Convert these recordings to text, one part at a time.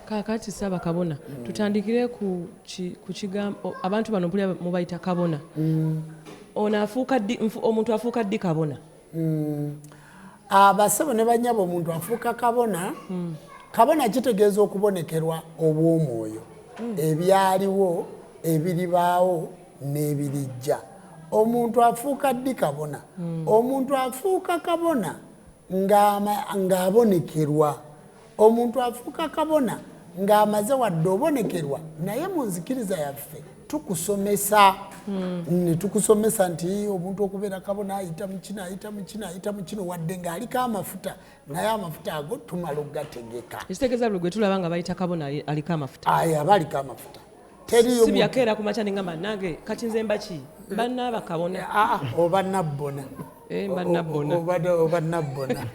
Kakati Ssabakabona tutandikire ku kigambo abantu bano mpulira mubayita kabona. Omuntu afuuka ddi kabona? Abasebo ne banyabo omuntu afuuka kabona. Kabona kitegeeza okubonekerwa obw'omwoyo. Ebyaliwo, ebiribaawo n'ebirijja. Omuntu afuuka ddi kabona? Omuntu afuuka kabona ng'abonekerwa. Omuntu afuuka kabona ng'amaze wadde obonekerwa naye mu nzikiriza yaffe tukusomesa. Tukusomesa nti omuntu okubeera kabona ayita mu kino wadde ng'aliko amafuta naye amafuta ago tumala okugategeka. Ekitegeeza buli gwe tulaba nga bayita kabona aliko amafuta. Aba aliko amafuta. Si byakeera ku makya ne ngamba nange kati nze mbaki bannaaba kabona. Oba nabbona. Nabbona. Oba nabbona.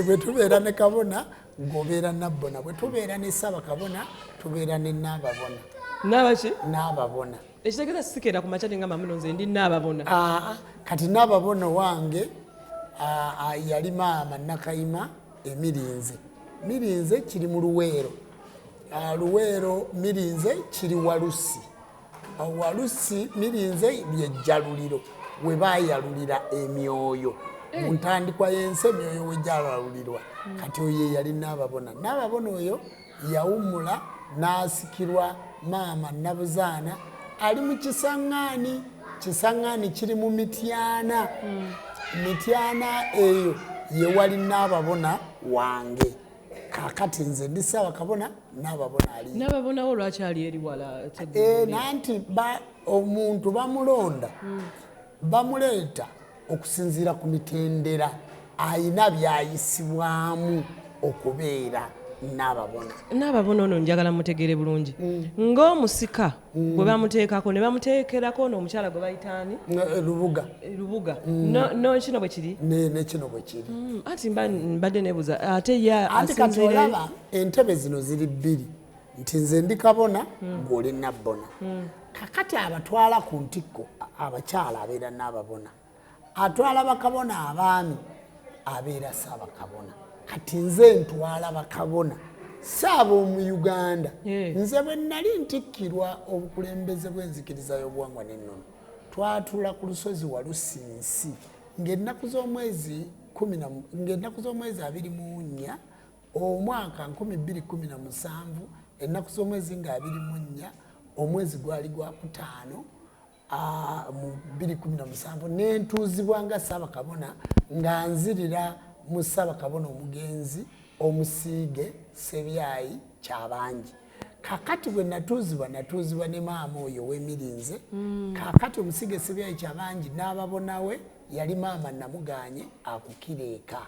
Bwe tubeera ne kabona ng'obeera nabbona. Bwe tubeera ne Ssabakabona tubeera ne naababona. Naabaki? Naababona. Ekitegeeza sikeera ku makya ne ngamba muno nze ndi naababona. Kati naababona wange yali maama Nakayima Emirinze. Mirinze kiri mu Luweero. Luweero Mirinze kiri Walusi. Walusi Mirinze ly'ejjaluliro we baayalulira emyoyo. Mu ntandikwa y'ensi emyoyo we gyalulirwa. Kati oyo yali naababona. Naababona oyo yawummula n'asikirwa maama Nabuzaana ali mu kisaŋŋaani. Kisaŋŋaani kiri mu Mityana. Mityana eyo ye wali naababona wange. Kakati nze ndi Ssabakabona naababona ali. Naababona wo lwaki ali eri wala? Nanti omuntu bamulonda bamuleeta okusinziira ku mitendera ayina byayisibwamu okubeera naababona. Naababona ono njagala mutegeere bulungi. Ng'omusika bwe bamuteekako ne bamuteekerako n'omukyala gwe bayitaani? Lubuga. Lubuga. Kino bwe kiri? Ne kino bwe kiri. Ati mbadde neebuuza ate ye anti kati olaba entebe zino ziri bbiri nti nze ndi kabona ng'oli nabbona. Kakati abatwala ku ntikko abakyala abeera naababona. Atwala bakabona abaami abeera Ssabakabona. Kati nze ntwala bakabona saaba omu Uganda. Nze bwe nali ntikkirwa obukulembeze bw'enzikiriza y'obuwangwa n'ennono twatula ku lusozi Walusinsi ng'ennaku z'omwezi 24 omwaka 2017 ennaku z'omwezi nga 24 omwezi gwali gwa kutaano mu 2017 n'entuuzibwa nga Ssabakabona nga nzirira mu Ssabakabona omugenzi omusiige Sebyayi Kyabangi. Kakati bwe natuuzibwa ne maama oyo w'Emirinze. Kakati omusiige Sebyayi Kyabangi n'ababona we yali maama Namuganye akukireeka.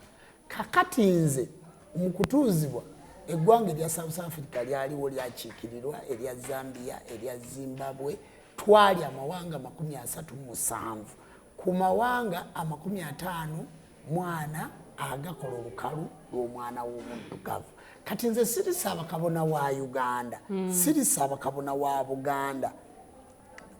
Kakati nze mu kutuuzibwa eggwanga erya South Africa lyaliwo lyakiikirirwa erya Zambia erya Zimbabwe. Twali amawanga 37 ku mawanga 50 mwana agakola olukalu lw'omwana w'omuddugavu. Kati nze siri Ssabakabona wa Uganda, siri Ssabakabona wa Buganda,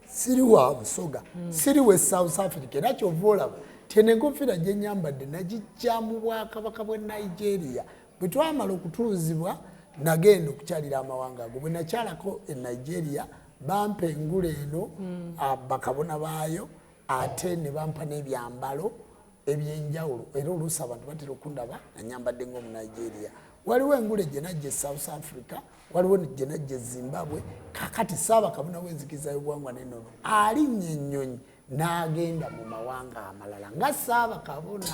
siri wa Busoga, siri we South Africa. Era kyova olaba tene enkofiira gye nyambadde nagijja mu Bwakabaka bw'e Nigeria. Bwe twamala okutuuzibwa nagenda okukyalira amawanga ago. Bwe nakyalako e Nigeria bampa engule eno bakabona baayo ate ne bampa n'ebyambalo ebyenjawulo. Era oluusi abantu batera okundaba nga nyambadde ng'omu Nigeria. Waliwo engule gye najja South Africa, waliwo gye najja Zimbabwe. Kakati Ssabakabona w'enzikiriza y'obuwangwa n'ennono alinnya ennyonyi n'agenda mu mawanga amalala nga Ssabakabona.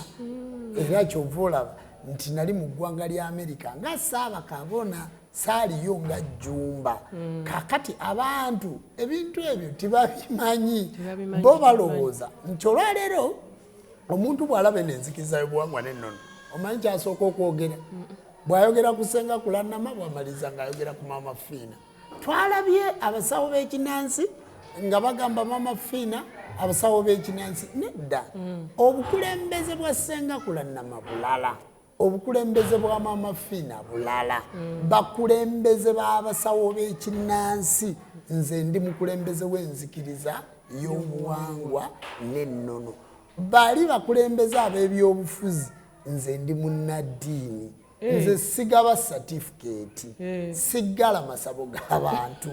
Era kyova olaba nti nali mu ggwanga lya Amerika nga Ssabakabona, saaliyo nga JJUMBA. Kakati abantu ebintu ebyo tibabimanyi. Bo balowooza nti olwaleero omuntu bw'alaba enzikiriza y'obuwangwa n'ennono omanyi kyasooka okwogera. Bw'ayogera ku Ssenga Kulannama bw'amaliza ng'ayogera ku Maama Fiina. Twalabye abasawo b'ekinnansi nga bagamba Maama Fiina, abasawo b'ekinnansi nedda. Obukulembeze bwa Ssenga Kulannama bulala, obukulembeze bwa Maama Fiina bulala. Bakulembeze b'abasawo b'ekinnansi. Nze ndi mukulembeze w'enzikiriza y'obuwangwa n'ennono. Bali bakulembeze ab'ebyobufuzi nze ndi munnaddiini. nze sigaba certificate sigala masabo g'abantu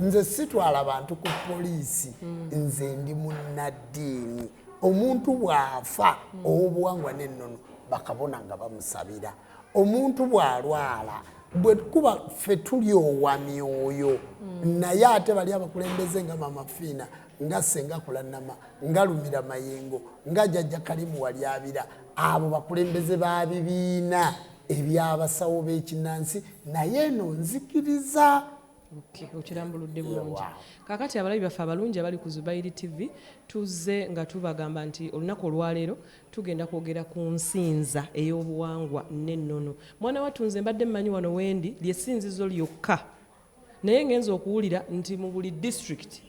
nze sitwala abantu ku poliisi nze ndi munnaddiini omuntu bw'afa ow'obuwangwa n'ennono bakabona nga bamusabira omuntu bw'alwala bwe kuba ffe tuli owa myoyo naye ate bali abakulembeze nga Mama Fiina nga Ssenga Kulannama nga Lumira Mayengo nga Jjajja Kalimu Walyabira abo bakulembeze ba bibiina ebyabasawo b'ekinnansi naye eno nzikiriza okirambuludde bulungi kakati abalabi baffe abalungi abali ku Zubairi TV tuzze nga tubagamba nti olunaku olwaleero tugenda kwogera ku nsinza ey'obuwangwa n'ennono mwana wattu nze mbadde mmanyi wano wendi ly'essinzizo lyokka naye ngenza okuwulira nti mu buli district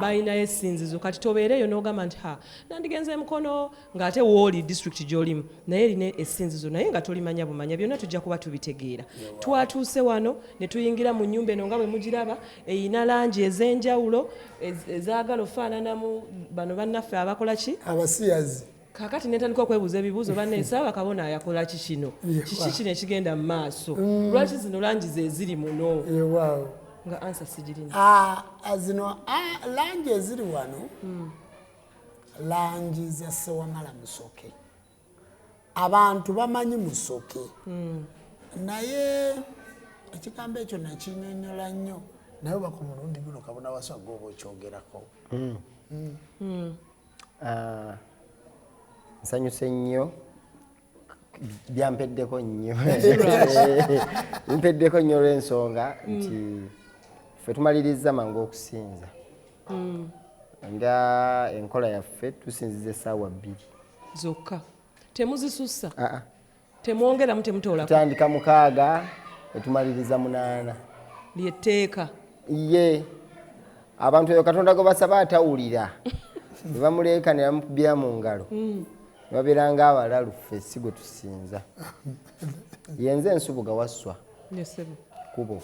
balinayo essinzizo kati tobeereeyo n'ogamba nti nandigenze Mukono ng'ate wooli district gy'olimu naye erina essinzizo naye nga tolimanya bumanya byonna tujja kuba tubitegeera twatuuse wano ne tuyingira mu nnyumba eno nga bwe mugiraba eyina langi ez'enjawulo ezaagala ofaananamu bano bannaffe abakola ki abasiyazi kakati netandika okwebuuza ebibuuzo banne Ssaabakabona ayakola ki kino kiki kino ekigenda mu maaso lwaki zino langi ze ziri muno nga answer sijirina zino langi eziri wano langi za Ssewamala Musooke abantu bamanyi Musooke naye ekigambo ekyo nakinyonyola nnyo naye oba ku mulundi guno Kabona Waswa gw'oba okyogerako nsanyuse nnyo byampeddeko nnyo mpeddeko nnyo olw'ensonga nti ffe tumaliriza mangu okusinza nga enkola yaffe tusinziza essaawa 2 zokka temuzisussa temwongeramu temutoolako tutandika 6 etumaliriza 8 lyetteeka ye abantu eyo Katonda gwe basaba atawulira ne bamuleeka ne bamukubira mu ngalo babeera ng'abalalu ffe si gwe tusinza yenze NSUBUGA WASWA kubo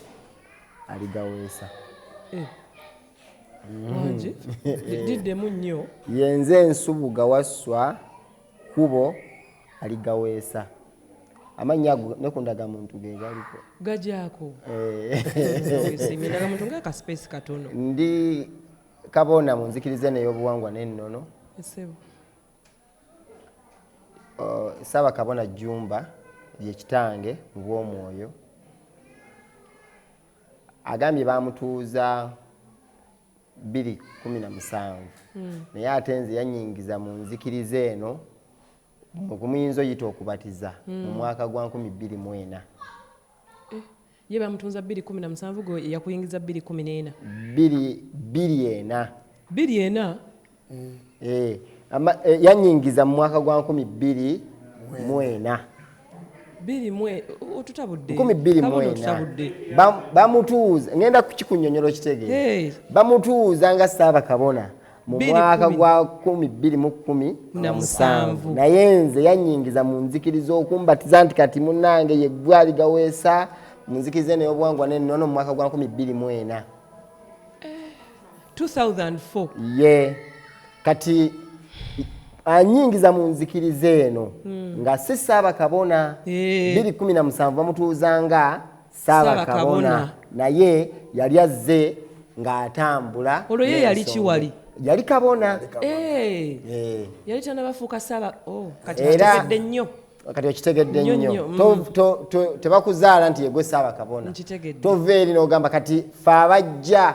aligaweesa wangi diddemu nnyo yenze NSUBUGA WASWA kubo aligaweesa amannya ago ne ku ndagamuntu ge galiko gajaako ndagamuntu ng'akaspace katono ndi Kabona mu nzikiriza n'ey'obuwangwa n'ennono Ssaabakabona JJUMBA ye kitange mu bw'omwoyo agambye bamutuuza 2017 naye ate nze yanyingiza mu nzikiriza eno muyinza oyita okubatiza mu mwaka gwa 2024 ye bamutuuza 2017 gwe yakuyingiza 2014 24 yanyingiza mu mwaka gwa 2024 bamutuuza ngenda kukikunyonyola okitegeera bamutuuza nga Ssaabakabona mu mwaka gwa 2017 naye nze yanyingiza mu nzikiriza okumbatiza nti kati munnange ye gwe aligaweesa mu nzikiriza n'ey'obuwangwa n'ennono mu mwaka gwa 2024 2004 ye kati anyingiza mu nzikiriza eno nga si Ssaabakabona 2017 bamutuuza nga Ssaabakabona naye yali azze ng'atambula olwo ye yali kiwali yali Kabona yali tanabafuuka kati kitegedde nnyo kati okitegedde nnyo tebakuzaala nti yegwe Ssaabakabona tova eri n'ogamba kati fe abajja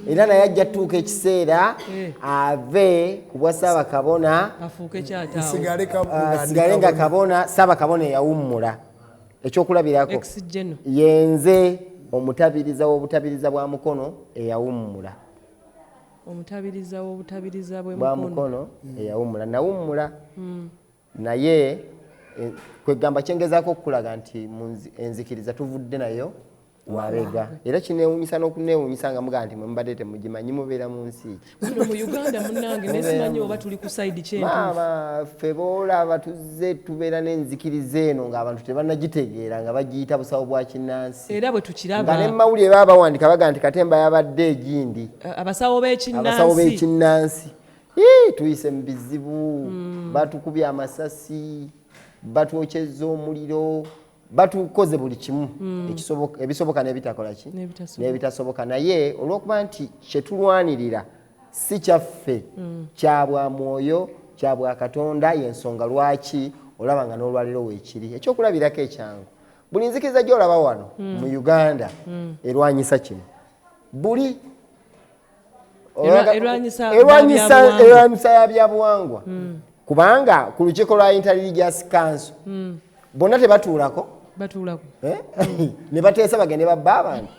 era naye ajja tuuka ekiseera ave ku bwa Ssaabakabona asigale nga Kabona Ssaabakabona eyawummula ekyokulabirako yenze omutabiriza w'obutabiriza bwa Mukono eyawummula omutabiriza w'obutabiriza bwa Mukono eyawummula nawummula naye kwegamba kyengezaako okukulaga nti enzikiriza tuvudde nayo wabega era kineewuunyisa n'okuneewuunyisa nga mugaa nti mwe mubadde temugimanyi mubeera mu nsi muno mu Uganda munnange nesimanyi oba tuli ku sayidi kyentu maama ffe boolaba tuzze tubeera n'enzikiriza eno ng'abantu tebannagitegeera nga bagiyita busawo bwa kinnansi era bwe tukiraba nga ne mawulire baba bawandika baga nti katemba yabadde egindi abasawo b'ekinnansi tuyise mu bizibu batukubye amasasi batwokyezza omuliro batukoze buli kimu ebisoboka n'ebitakola ki n'ebitasoboka naye olw'okuba nti kyetulwanirira si kyaffe kyabwa mwoyo kyabwa Katonda yensonga lwaki olaba nga n'olwaliro weekiri ekyokulabirako ekyangu buli nzikiriza gy'olaba wano mu Uganda erwanyisa kino buli erwanyisa ya byabuwangwa kubanga ku lukiiko lwa Inter-Religious Council bonna tebatuulako ne bateesa bagende babba abantu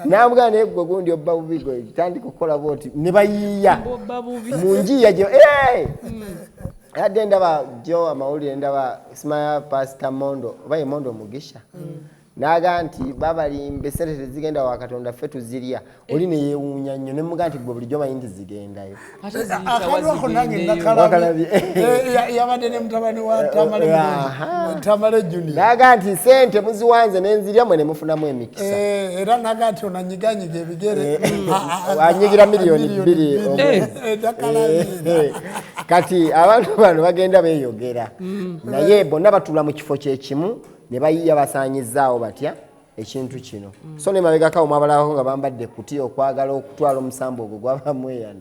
nabugana naye gwe gundi obba bubigo tandika okukola bwoti ne bayiiya mu njiya gyo adde ndaba jo amawulire ndaba Smaya Pastor Mondo oba ye Mondo Mugisha naga nti babalimbe sente tezigenda wa Katonda ffe tuzirya oli ne yeewuunya nnyo ne muga nti gwe bulijjo manyi zigendayo yabadde ne mutabani wa Tamale Junior naga nti sente muziwanze n'enzirya mwe ne mufunamu emikisa era naga nti onanyiganyiga ebigere wanyigira miliyoni 2 kati abantu bano bagenda beeyogera naye bonna batuula mu kifo kyekimu ne bayiya basaanyizaawo batya ekintu kino so ne mabegakawo mwabalako nga bambadde kuti okwagala okutwala omusambo ogwo gwabamweyana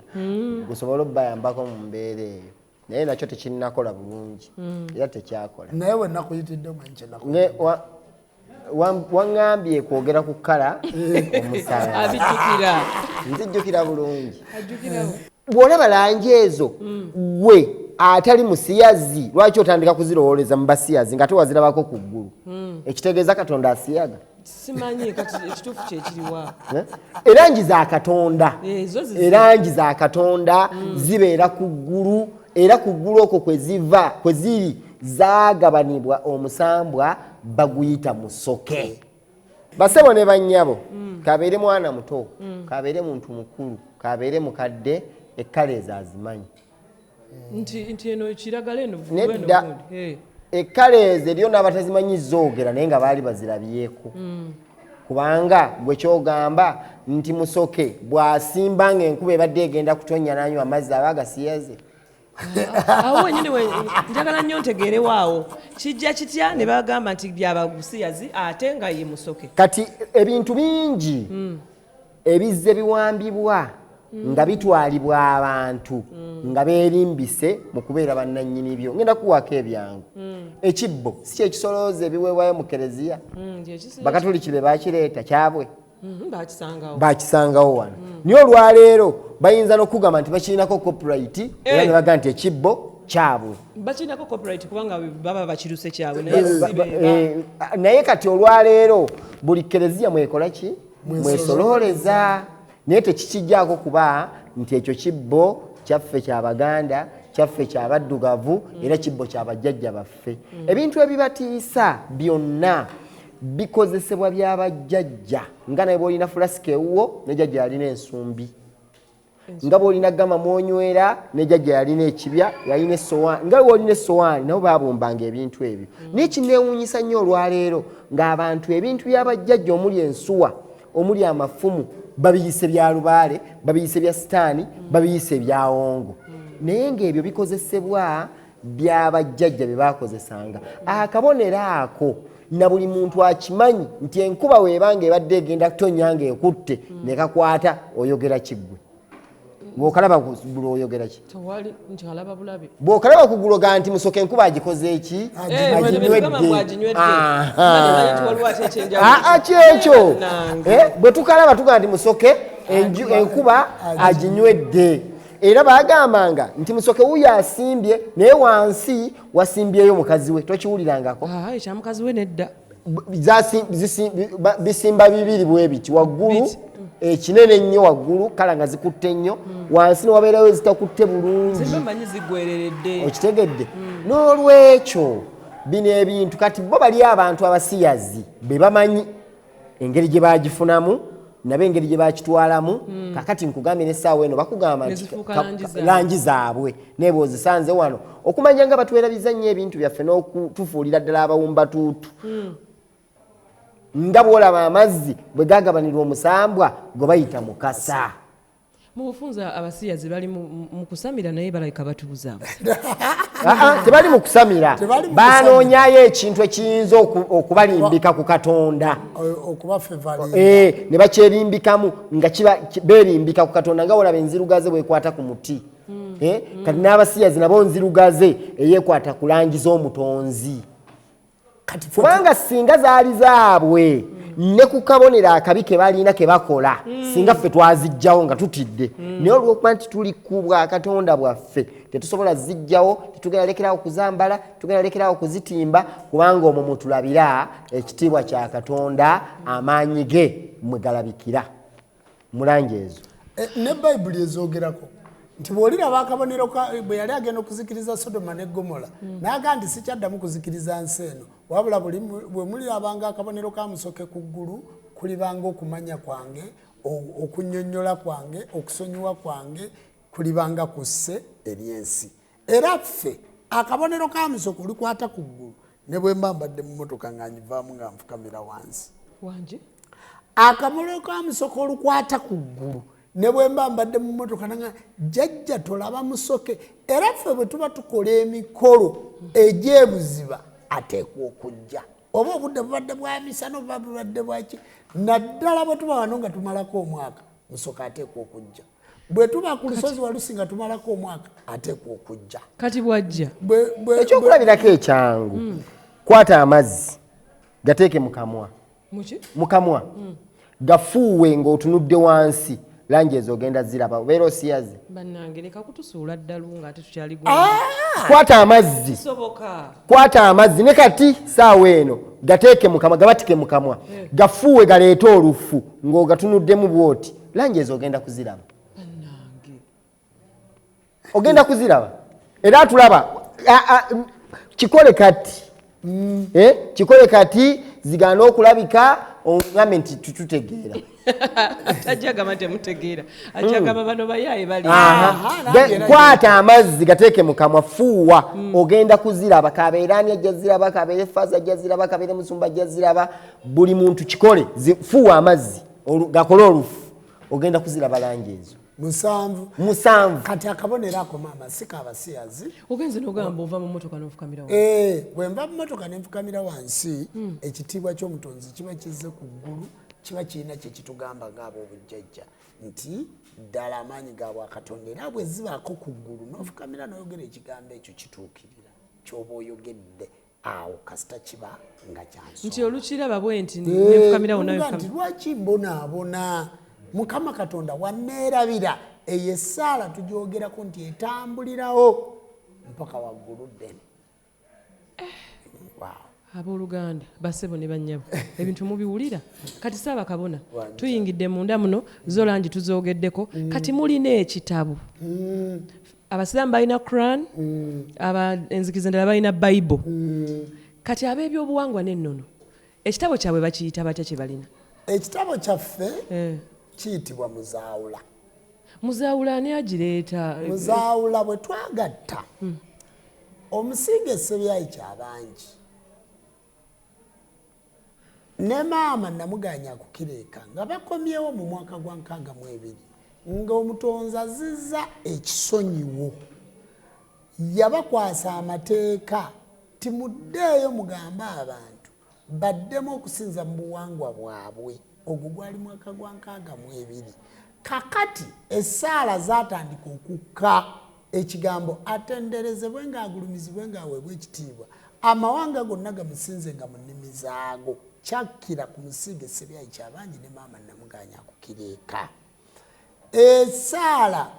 gusobola obbayambako mu mbeera eyo naye nakyo tekinnakola bulungi era tekyakola naye we nakuyitidde mwenkyena waŋŋambye kwogera ku kkala omusala nzijjukira bulungi bw'olaba langi ezo gwe atali musiyazi lwaki otandika kuzirowooleza mu basiyazi nga tewazirabako ku ggulu ekitegeeza Katonda asiyaga simanyi kati ekituufu kyekiriwa erangi za Katonda zibeera ku ggulu era ku ggulu okwo kwe ziri zaagabanibwa omusambwa baguyita Musooke basebo ne bannyabo kabeere mwana muto kabeere muntu mukulu kabeere mukadde ekkala ezo azimanyi nti eno kiragala eno nedda ekkala ezo eriyo n'abatazimanyi zoogera naye nga baali bazirabyeko kubanga gwe kyogamba nti Musooke bw'asimba ng'enkuba ebadde egenda kutonnya n'anywa amazzi aba agasiyaze awo wenyini njagala nnyo ntegeerewaawo kijja kitya ne bagamba nti byaba busiyazi ate nga ye Musooke kati ebintu bingi ebizze biwambibwa nga bitwalibwa abantu nga beerimbise mu kubeera bannannyini byo ngenda kuwaako ebyangu ekibbo si kyekisolooza ebiweebwayo mu kereziya bakatoliki be bakireeta kyabwe bakisangawo wano naye olwaleero bayinza n'okugamba nti bakirinako copyright era ne baga nti ekibbo kyabwe bakirinako copyright kubanga baba bakiruse kyabwe naye kati olwaleero buli kereziya mwekola ki mwesolooleza naye tekikijjaako kuba nti ekyo kibbo kyaffe ky'Abaganda kyaffe ky'abaddugavu era kibbo ky'abajjajja baffe ebintu ebibatiisa byonna bikozesebwa by'abajjajja nga naye bw'olina fulasika ewuwo ne jjajja yalina ensumbi nga bw'olina gama mwonywera ne jjajja yalina ekibya yalina essowaani nga bw'olina essowaani nabo baabumbanga ebintu ebyo naye kineewuunyisa nnyo olwaleero ng'abantu ebintu by'abajjajja omuli ensuwa omuli amafumu babiyise bya lubaale babiyise bya sitaani babiyise bya wongo naye ng'ebyo bikozesebwa by'abajjajja bye baakozesanga akabonero ako na buli muntu akimanyi nti enkuba weebanga ebadde egenda kutonnya ng'ekutte ne kakwata oyogera kiggwe bw'okalaba ku ggulo oyogera ki bw'okalaba ku ggulo ga nti Musooke enkuba agikoze eki kyekyo bwe tukalaba tugaa nti Musooke enkuba aginywedde era baagambanga nti Musooke wuyo asimbye naye wansi wasimbyeyo mukazi we tokiwulirangako ekyamukazi we nedda bisimba bibiri bwe biti waggulu ekinene ennyo waggulu kala nga zikutte nnyo wansi newabeerawo ezitakutte bulungi okitegedde n'olwekyo bino ebintu kati bo bali abantu abasiyazi be bamanyi engeri gye bagifunamu nabe engeri gye bakitwalamu kakati nkugambye n'essaawa eno bakugamba nti langi zaabwe naye bw'ozisanze wano okumanya nga batwerabiza nnyo ebintu byaffe n'okutufuulira ddala abawumbatuutu nga bw'olaba amazzi bwe gagabanirwa omusambwa gwe bayita mukasa mu bufunza abasiyazi bali mu kusamira naye balabika batubuza tebali mu kusamira banoonyayo ekintu ekiyinza okubalimbika ku Katonda ne bakyerimbikamu nga beerimbika ku Katonda nga olaba enzirugaze bwekwata ku muti kati n'abasiyazi nabo nzirugaze eyeekwata ku langi z'omutonzi kubanga singa zaali zaabwe ne kukabonera akabi ke balina ke bakola singa ffe twazijjawo nga tutidde naye olw'okuba nti tuli ku Bwakatonda bwaffe tetusobola zijjawo tetugenda lekerawo kuzambala tugenda lekerawo kuzitimba kubanga omwo mutulabira ekitiibwa kya Katonda amaanyi ge mwe galabikira mu langi ezo ne Bayibuli ezoogerako nti bw'oliraba akabonero bwe yali agenda okuzikiriza Sodoma ne Gomora n'agamba nti sikyaddamu kuzikiriza nsi eno wabula bwe mulirabanga akabonero ka Musooke ku ggulu kulibanga okumanya kwange okunnyonnyola kwange okusonyiwa kwange kulibanga kusse eri ensi era ffe akabonero ka Musooke olukwata ku ggulu ne bwe mba mbadde mu mmotoka nga njivaamu nga nfukamira wansi wanje akabonero ka Musooke olukwata ku ggulu ne bwe mba mbadde mu mmotoka nanga jjajja tolaba Musooke era ffe bwe tuba tukola emikolo egy'ebuziba ateekwa okujja oba obudde bubadde bwa misana oba bubadde bwaki naddala bwe tuba wano nga tumalako omwaka Musooke ateekwa okujja bwe tuba ku lusozi walusi nga tumalako omwaka ateekwa okujja kati bwajja ekyokulabirako ekyangu kwata amazzi gateeke mu kamwa gafuuwe ng'otunudde wansi langi ezo ogenda ziraba obeera osiyaze bannange leka kutusuula ddalu ng'ate tukyali kwata amazzi ne kati saawa eno gateeke mu kamwa gabatike mu kamwa gafuuwe galeete olufu ng'ogatunuddemu bwoti langi ezo ogenda kuziraba ogenda kuziraba era tulaba kikole kati zigaana okulabika ongambe nti tutegeera tajagamba temutegeera ajagamba bano bayaye bali kwata amazzi gateeke mu kamwa fuuwa ogenda kuziraba kabeeraani ajja ziraba kabeere faaza ajja ziraba kabeere musumba ajja ziraba buli muntu kikole fuuwa amazzi gakole olufu ogenda kuziraba langi ezo musanvu kati akabonero ako maama si kaabasiyazi ogenze n'ogamba ova mu mmotoka n'ofukamira wansi bwe nva mu mmotoka ne nfukamira wansi ekitiibwa ky'omutonzi kiba kizze ku ggulu kiba kirina kye kitugamba ng'ab'obujjajja nti ddala amaanyi ga Bwakatonda era bwe zibaako ku ggulu n'ofukamira n'oyogera ekigambo ekyo kituukirira ky'oba oyogedde awo kasita kiba nga kyansonga nti olukiraba bwe nti nefukamirawo nayo nti lwaki mbonaabona Mukama Katonda wanneerabira eyo essaala tugyogerako nti etambulirawo mpaka waggulu ddene abooluganda basebo ne bannyabo ebintu mubiwulira kati Ssaabakabona tuyingidde munda muno zo langi tuzoogeddeko kati mulina ekitabo abasiraamu balina Quran enzikiza endala balina Bible kati ab'ebyobuwangwa n'ennono ekitabo kyabwe bakiyita batya kye balina ekitabo kyaffe kiyitibwa muzaawula muzaawula ani agireeta muzaawula bwe twagatta omusinga Ssebyayi Kyabangi ne maama namuganya kukireeka nga bakomyewo mu mwaka gwa 62 nga omutonzi azizza ekisonyiwo yabakwasa amateeka timuddeeyo mugambe abantu baddemu okusinza mu buwangwa bwabwe ogwo gwali mwaka gwa 62 kakati essaala zaatandika okukka ekigambo atenderezebwe ng'agulumizibwe ng'aweebwa ekitiibwa amawanga gonna gamusinze nga mu nnimi zaago kyakkira ku musinga Ssebyayi Kyabangi ne maama namuganya kukireeka essaala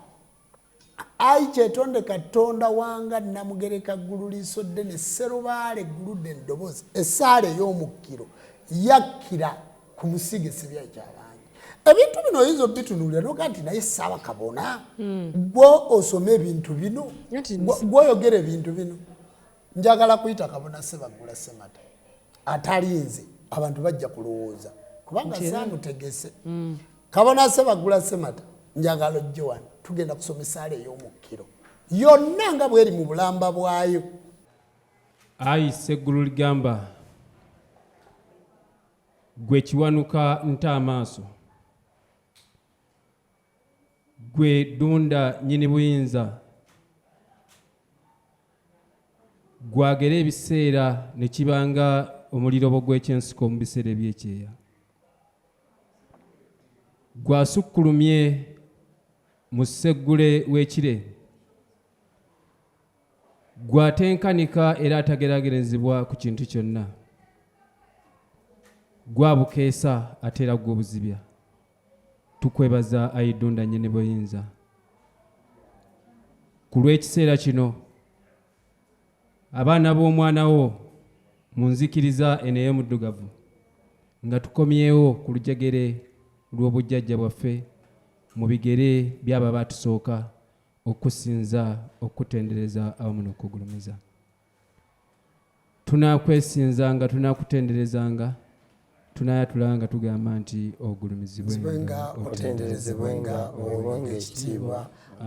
ayi kyetonde Katonda wanga namugereka ggulu liisodde ne Sserubaale gguludde eddoboozi essaala ey'omukkiro yakkira ku musinga Ssebyayi Kyabangi ebintu bino oyinza obitunuulira noga nti naye Ssaabakabona gwe osoma ebintu bino gweoyogera ebintu bino njagala kuyita Kabona Ssebagula Ssemata atalinze abantu bajja kulowooza kubanga saamutegese Kabona Ssebagula Ssemata njagala ojje wano tugenda kusoma essaala ey'omukkiro yonna nga bweri mu bulamba bwayo ayi Sseggulu ligamba gwe kiwanuka nta amaaso gwe dunda nyini buyinza gwagera ebiseera ne kibanga omuliro gw'ekyensiko mu biseera ebyekyeya gwasukkulumye mu sseggule w'ekire gwatenkanika era atageragerezebwa ku kintu kyonna gwabukeesa ate era gw'obuzibya tukwebaza ayidunda nyene buyinza ku lw'ekiseera kino abaana b'omwana wo mu nzikiriza eneyo muddugavu nga tukomyewo ku lujegere lw'obujjajja bwaffe mu bigere by'abo baatusooka okusinza okutendereza awamu n'okugulumiza tunakwesinzanga tunakutenderezanga tunayatulanga tugamba nti ogulumizibwenga otenderezebwenga oweebwenga ekitiibwa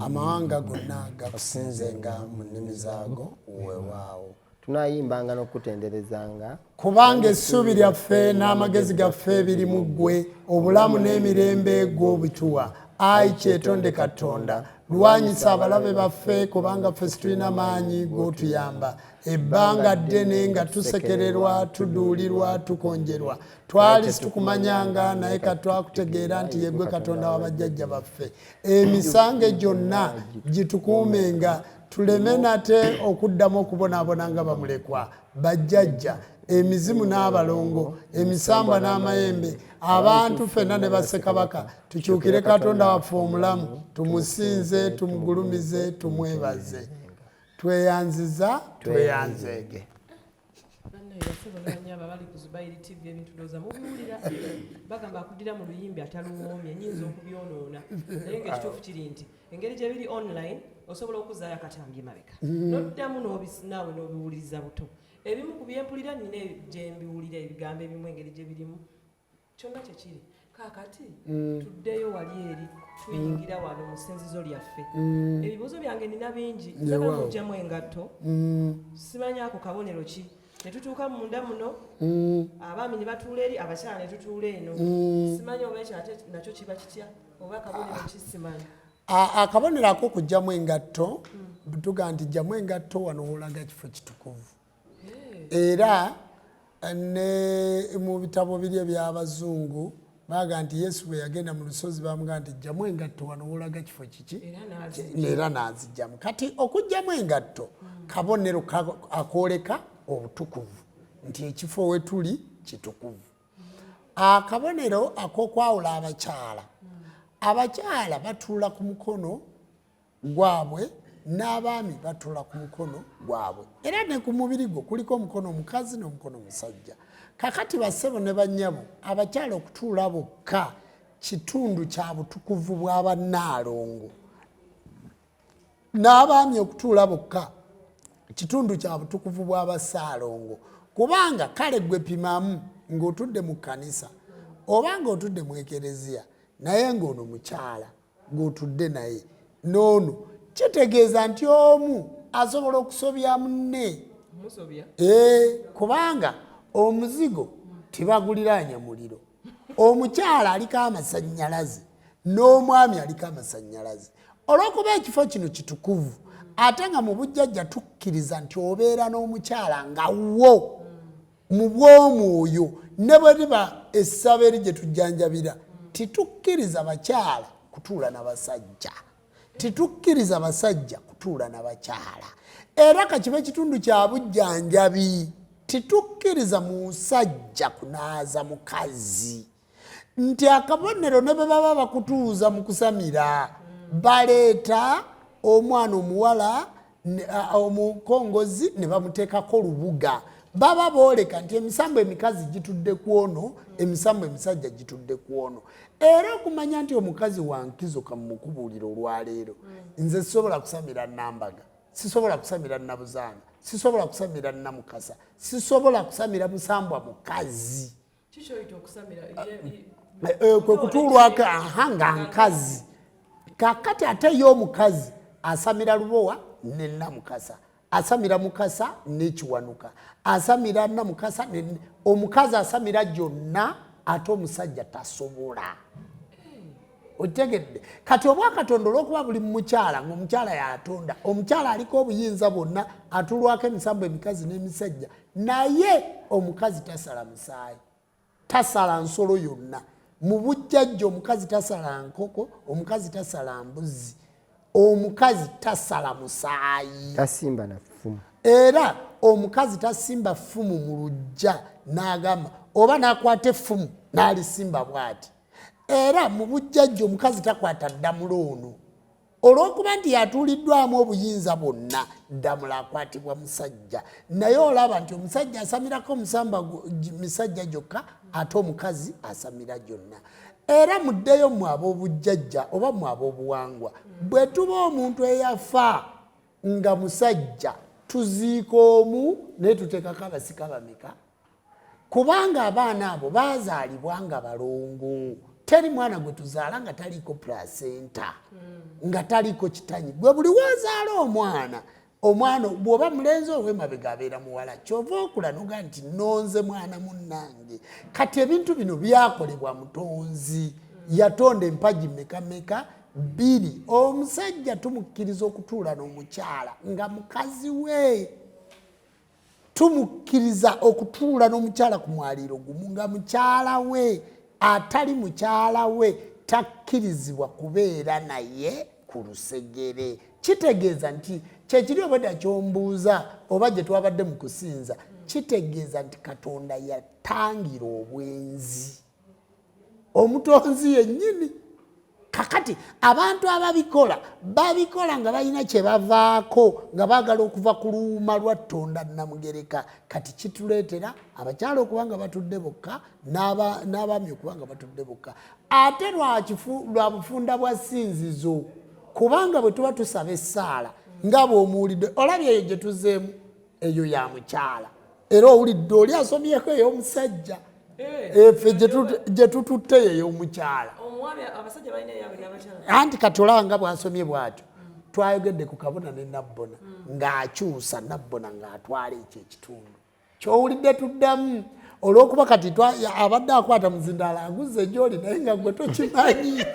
amawanga gonna gakusinzenga mu nnimi zaago weewaawo tunayimbanga n'okutenderezanga kubanga essuubi lyaffe n'amagezi gaffe biri mu ggwe obulamu n'emirembe gw'obituwa ayi kyetonde katonda lwanyisa abalabe baffe kubanga ffe situlina maanyi g'otuyamba ebbanga ddene nga tusekererwa tuduulirwa tukonjerwa twali situkumanyanga naye katwakutegeera nti yegwe katonda w'abajjajja baffe emisango gyonna gitukuumenga tuleme nate okuddamu okubonaabona nga bamulekwa bajjajja emizimu n'abalongo emisamba n'amayembe abantu ffenna ne bassekabaka tukyukire katonda waffe omulamu tumusinze tumugulumize tumwebaze tweyanziza tweyanzeege bali ku Zubairi TV ebintu doza mubiwulira bagamba akuddira mu luyimbi ataluwoomye nyinza okubyonoona naye ng'ekituufu kiri nti engeri gye biri online osobola okuzaayo akatambye mabega noddamu naawe n'obiwuliriza buto ebimu ku byempulira nina gye mbiwulira ebigambo ebimu engeri gye birimu kyonna kyekiri kaakati tuddeyo wali eri tuyingira wano mu ssinzizo lyaffe ebibuuzo byange nina bingi njagala mugyamu engatto simanya ako kabonero ki ne tutuuka munda muno abaami ne batuula eri abakyala ne tutuula eno simanyi oba ekyo ate nakyo kiba kitya oba akabonero ki simanyi akabonero ako kugyamu engatto tuga nti gyamu engatto wano wolaga kifo kitukuvu era ne mu bitabo biri eby'abazungu baga nti Yesu bwe yagenda mu lusozi bamuga nti gyamu engatto wano wolaga kifo kiki era n'azigyamu kati okugyamu engatto kabonero akooleka obutukuvu nti ekifo we tuli kitukuvu akabonero ak'okwawula abakyala batuula ku mukono gwabwe n'abaami batuula ku mukono gwabwe era ne ku mubiri gwo kuliko omukono omukazi n'omukono omusajja kakati bassebo ne bannyabo abakyala okutuula bokka kitundu kya butukuvu bw'abannaalongo n'abaami okutuula bokka kitundu kya butukuvu bw'abassaalongo kubanga kale gwe pimamu ng'otudde mu kkanisa oba ng'otudde mu ekereziya naye ng'ono mukyala ng'otudde naye n'ono kitegeeza nti omu asobola okusobya munne kubanga omuzigo tibaguliranya muliro omukyala aliko amasannyalaze n'omwami aliko amasannyalaze olw'okuba ekifo kino kitukuvu ate nga mu bujjajja tukkiriza nti obeera n'omukyala nga wo mu bw'omwoyo ne bwe riba essabo eri gye tujjanjabira titukkiriza bakyala kutuula n'abasajja titukkiriza basajja kutuula n'abakyala era kakibe ekitundu kya bujjanjabi titukkiriza musajja kunaaza mukazi nti akabonero ne bwe baba bakutuuza mu kusamira baleeta omwana omuwala omukongozi ne bamuteekako olubuga baba booleka nti emisambo emikazi gitudde ku ono emisambo emisajja gitudde ku ono era okumanya nti omukazi wankizo kamukubuulira olwaleero nze sisobola kusamira Nambaga sisobola kusamira Nabuzaana sisobola kusamira Namukasa sisobola kusamira musambwa mukazi kikyoyita okusamira kwe kutuulwako nga nkazi kakati ate ye omukazi asamira Lubowa ne Namukasa asamira Mukasa n'Ekiwanuka asamira Namukasa omukazi asamira gyonna ate omusajja tasobola otegedde kati obwakatonda olw'okuba buli mukyala ng'omukyala yatonda omukyala aliko obuyinza bwonna atulwako emisambo emikazi n'emisajja naye omukazi tasala musaayi tasala nsolo yonna mu bujjajja omukazi tasala nkoko omukazi tasala mbuzi omukazi tasala musaayi tasimba na ffumu era omukazi tasimba ffumu mu lujja n'agamba oba n'akwata effumu n'alisimba bw'ati era mu bujjajja omukazi takwata ddamula ono olw'okuba nti yatuuliddwamu obuyinza bwonna ddamula akwatibwa musajja naye olaba nti omusajja asamirako musamba misajja gyokka ate omukazi asamira gyonna era muddeyo mu ab'obujjajja oba mu ab'obuwangwa bwe tuba omuntu eyafa nga musajja tuziika omu naye tuteekako abasika bameka kubanga abaana abo baazaalibwa nga balongo teri mwana gwe tuzaala nga taliiko placenta nga taliiko kitanyi gwe buli wazaala omwana bw'oba mulenzi ow'emabega abeera muwala kyova okula noga nti nonze mwana munnange kati ebintu bino byakolebwa mutonzi yatonda empagi mekameka 2 omusajja tumukkiriza okutuula n'omukyala nga mukazi we tumukkiriza okutuula n'omukyala ku mwaliiro gumu nga mukyala we atali mukyala we takkirizibwa kubeera naye ku lusegere kitegeeza nti kyekiri obwedda kyombuuza oba gye twabadde mu kusinza kitegeeza nti katonda yatangira obwenzi omutonzi yennyini kakati abantu ababikola babikola nga balina kye bavaako nga baagala okuva ku luuma lwa Tonda Namugereka kati kituleetera abakyala okuba nga batudde bokka n'abaami okuba nga batudde bokka ate lwa bufunda bwa ssinzizo kubanga bwe tuba tusaba essaala nga bw'omuwulidde olabye eyo gye tuzeemu eyo ya mukyala era owulidde oli asomyeko ey'omusajja efe gye tututte ey'omukyala anti kati olaba nga bw'asomye bw'atyo twayogedde ku kabona ne nabbona ng'akyusa nabbona ng'atwala ekyo ekitundu ky'owulidde tuddamu olw'okuba kati abadde akwata muzindaala aguze gy'oli naye nga gwe tokimanyi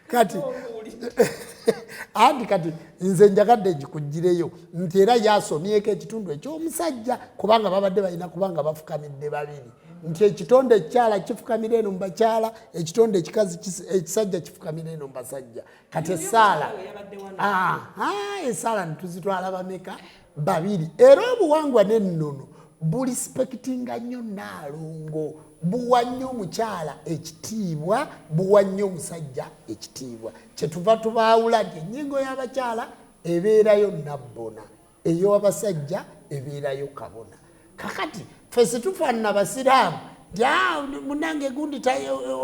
kati anti kati nze njagadde gikugireyo nti era yasomyeko ekitundu eky'omusajja kubanga babadde balina kubanga bafukamidde babiri nti ekitonde ekyala kifukamira eno mu bakyala ekitonde ekisajja kifukamira eno mu basajja kati essaala essaala netuzitwala bameka babiri era obuwangwa n'ennono bulispekitinga nnyo Nnaalongo buwa nnyo omukyala ekitiibwa buwa nnyo omusajja ekitiibwa kyetuva tubaawula nti ennyingo y'abakyala ebeerayo nabbona ey'abasajja ebeerayo kabona kakati ffe situfaanana basiraamu munange gundi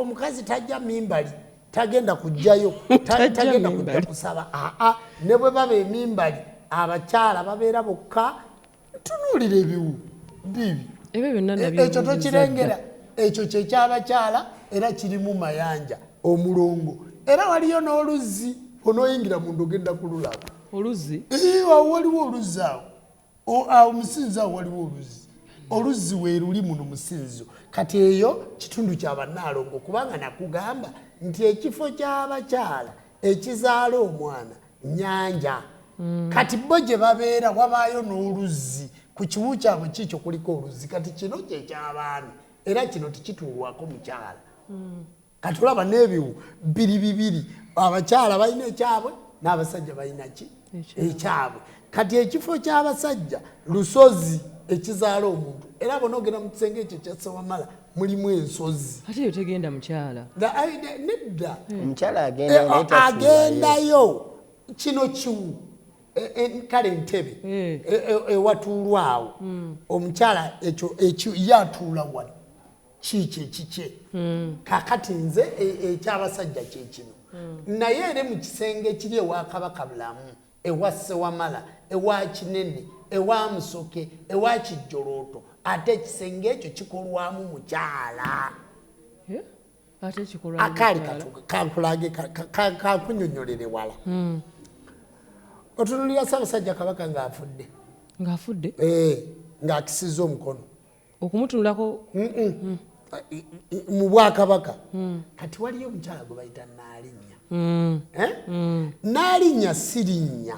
omukazi tajja mimbali tagenda kujjayo tagenda kujja kusaba ne bwe baba emimbali abakyala babeera bokka tunuulira ebiwu bibi ekyo tokirengera ekyo kyekyabakyala era kirimu mayanja omulongo era waliyo n'oluzzi onooyingira mundu ogenda kululaba oluzzi waliwo oluzzi awo musinzi awo waliwo oluzzi weeruli muno musinzo kati eyo kitundu ky'Abannaalongo kubanga nakugamba nti ekifo ky'abakyala ekizaala omwana nyanja kati bo gye babeera wabaayo n'oluzzi ku kiwu kyabwe kiikyo kuliko oluzzi kati kino kyeky'abaami era kino tikituulwako mukyala kati olaba n'ebiwu bibiri abakyala balina ekyabwe n'abasajja balina ki ekyabwe kati ekifo ky'abasajja lusozi ekizaala omuntu era bonogera mu kisenge ekyo kya Ssewamala mulimu ensozi ate yo tegenda mukyala nedda omukyala agendayo kino kiwu kale ntebe ewatuulwawo omukyala ekyo yatuula wano kiikyo ekikye kakati nze ekyabasajja kyekino naye ere mu kisenge ekiri ewa Kabaka Bulamu ewa Ssewamala ewa Kinene ewa Musooke ewa Kijjolooto ate ekisenge ekyo kikolwamu mukyala akali kankulage kakunyonyolere wala otunulira Ssaabasajja Kabaka ng'afudde ng'akisizza omukono okumutunulako mu Bwakabaka kati waliyo omukyala gwe bayita Nnaalinya. Nnaalinya sirinnya.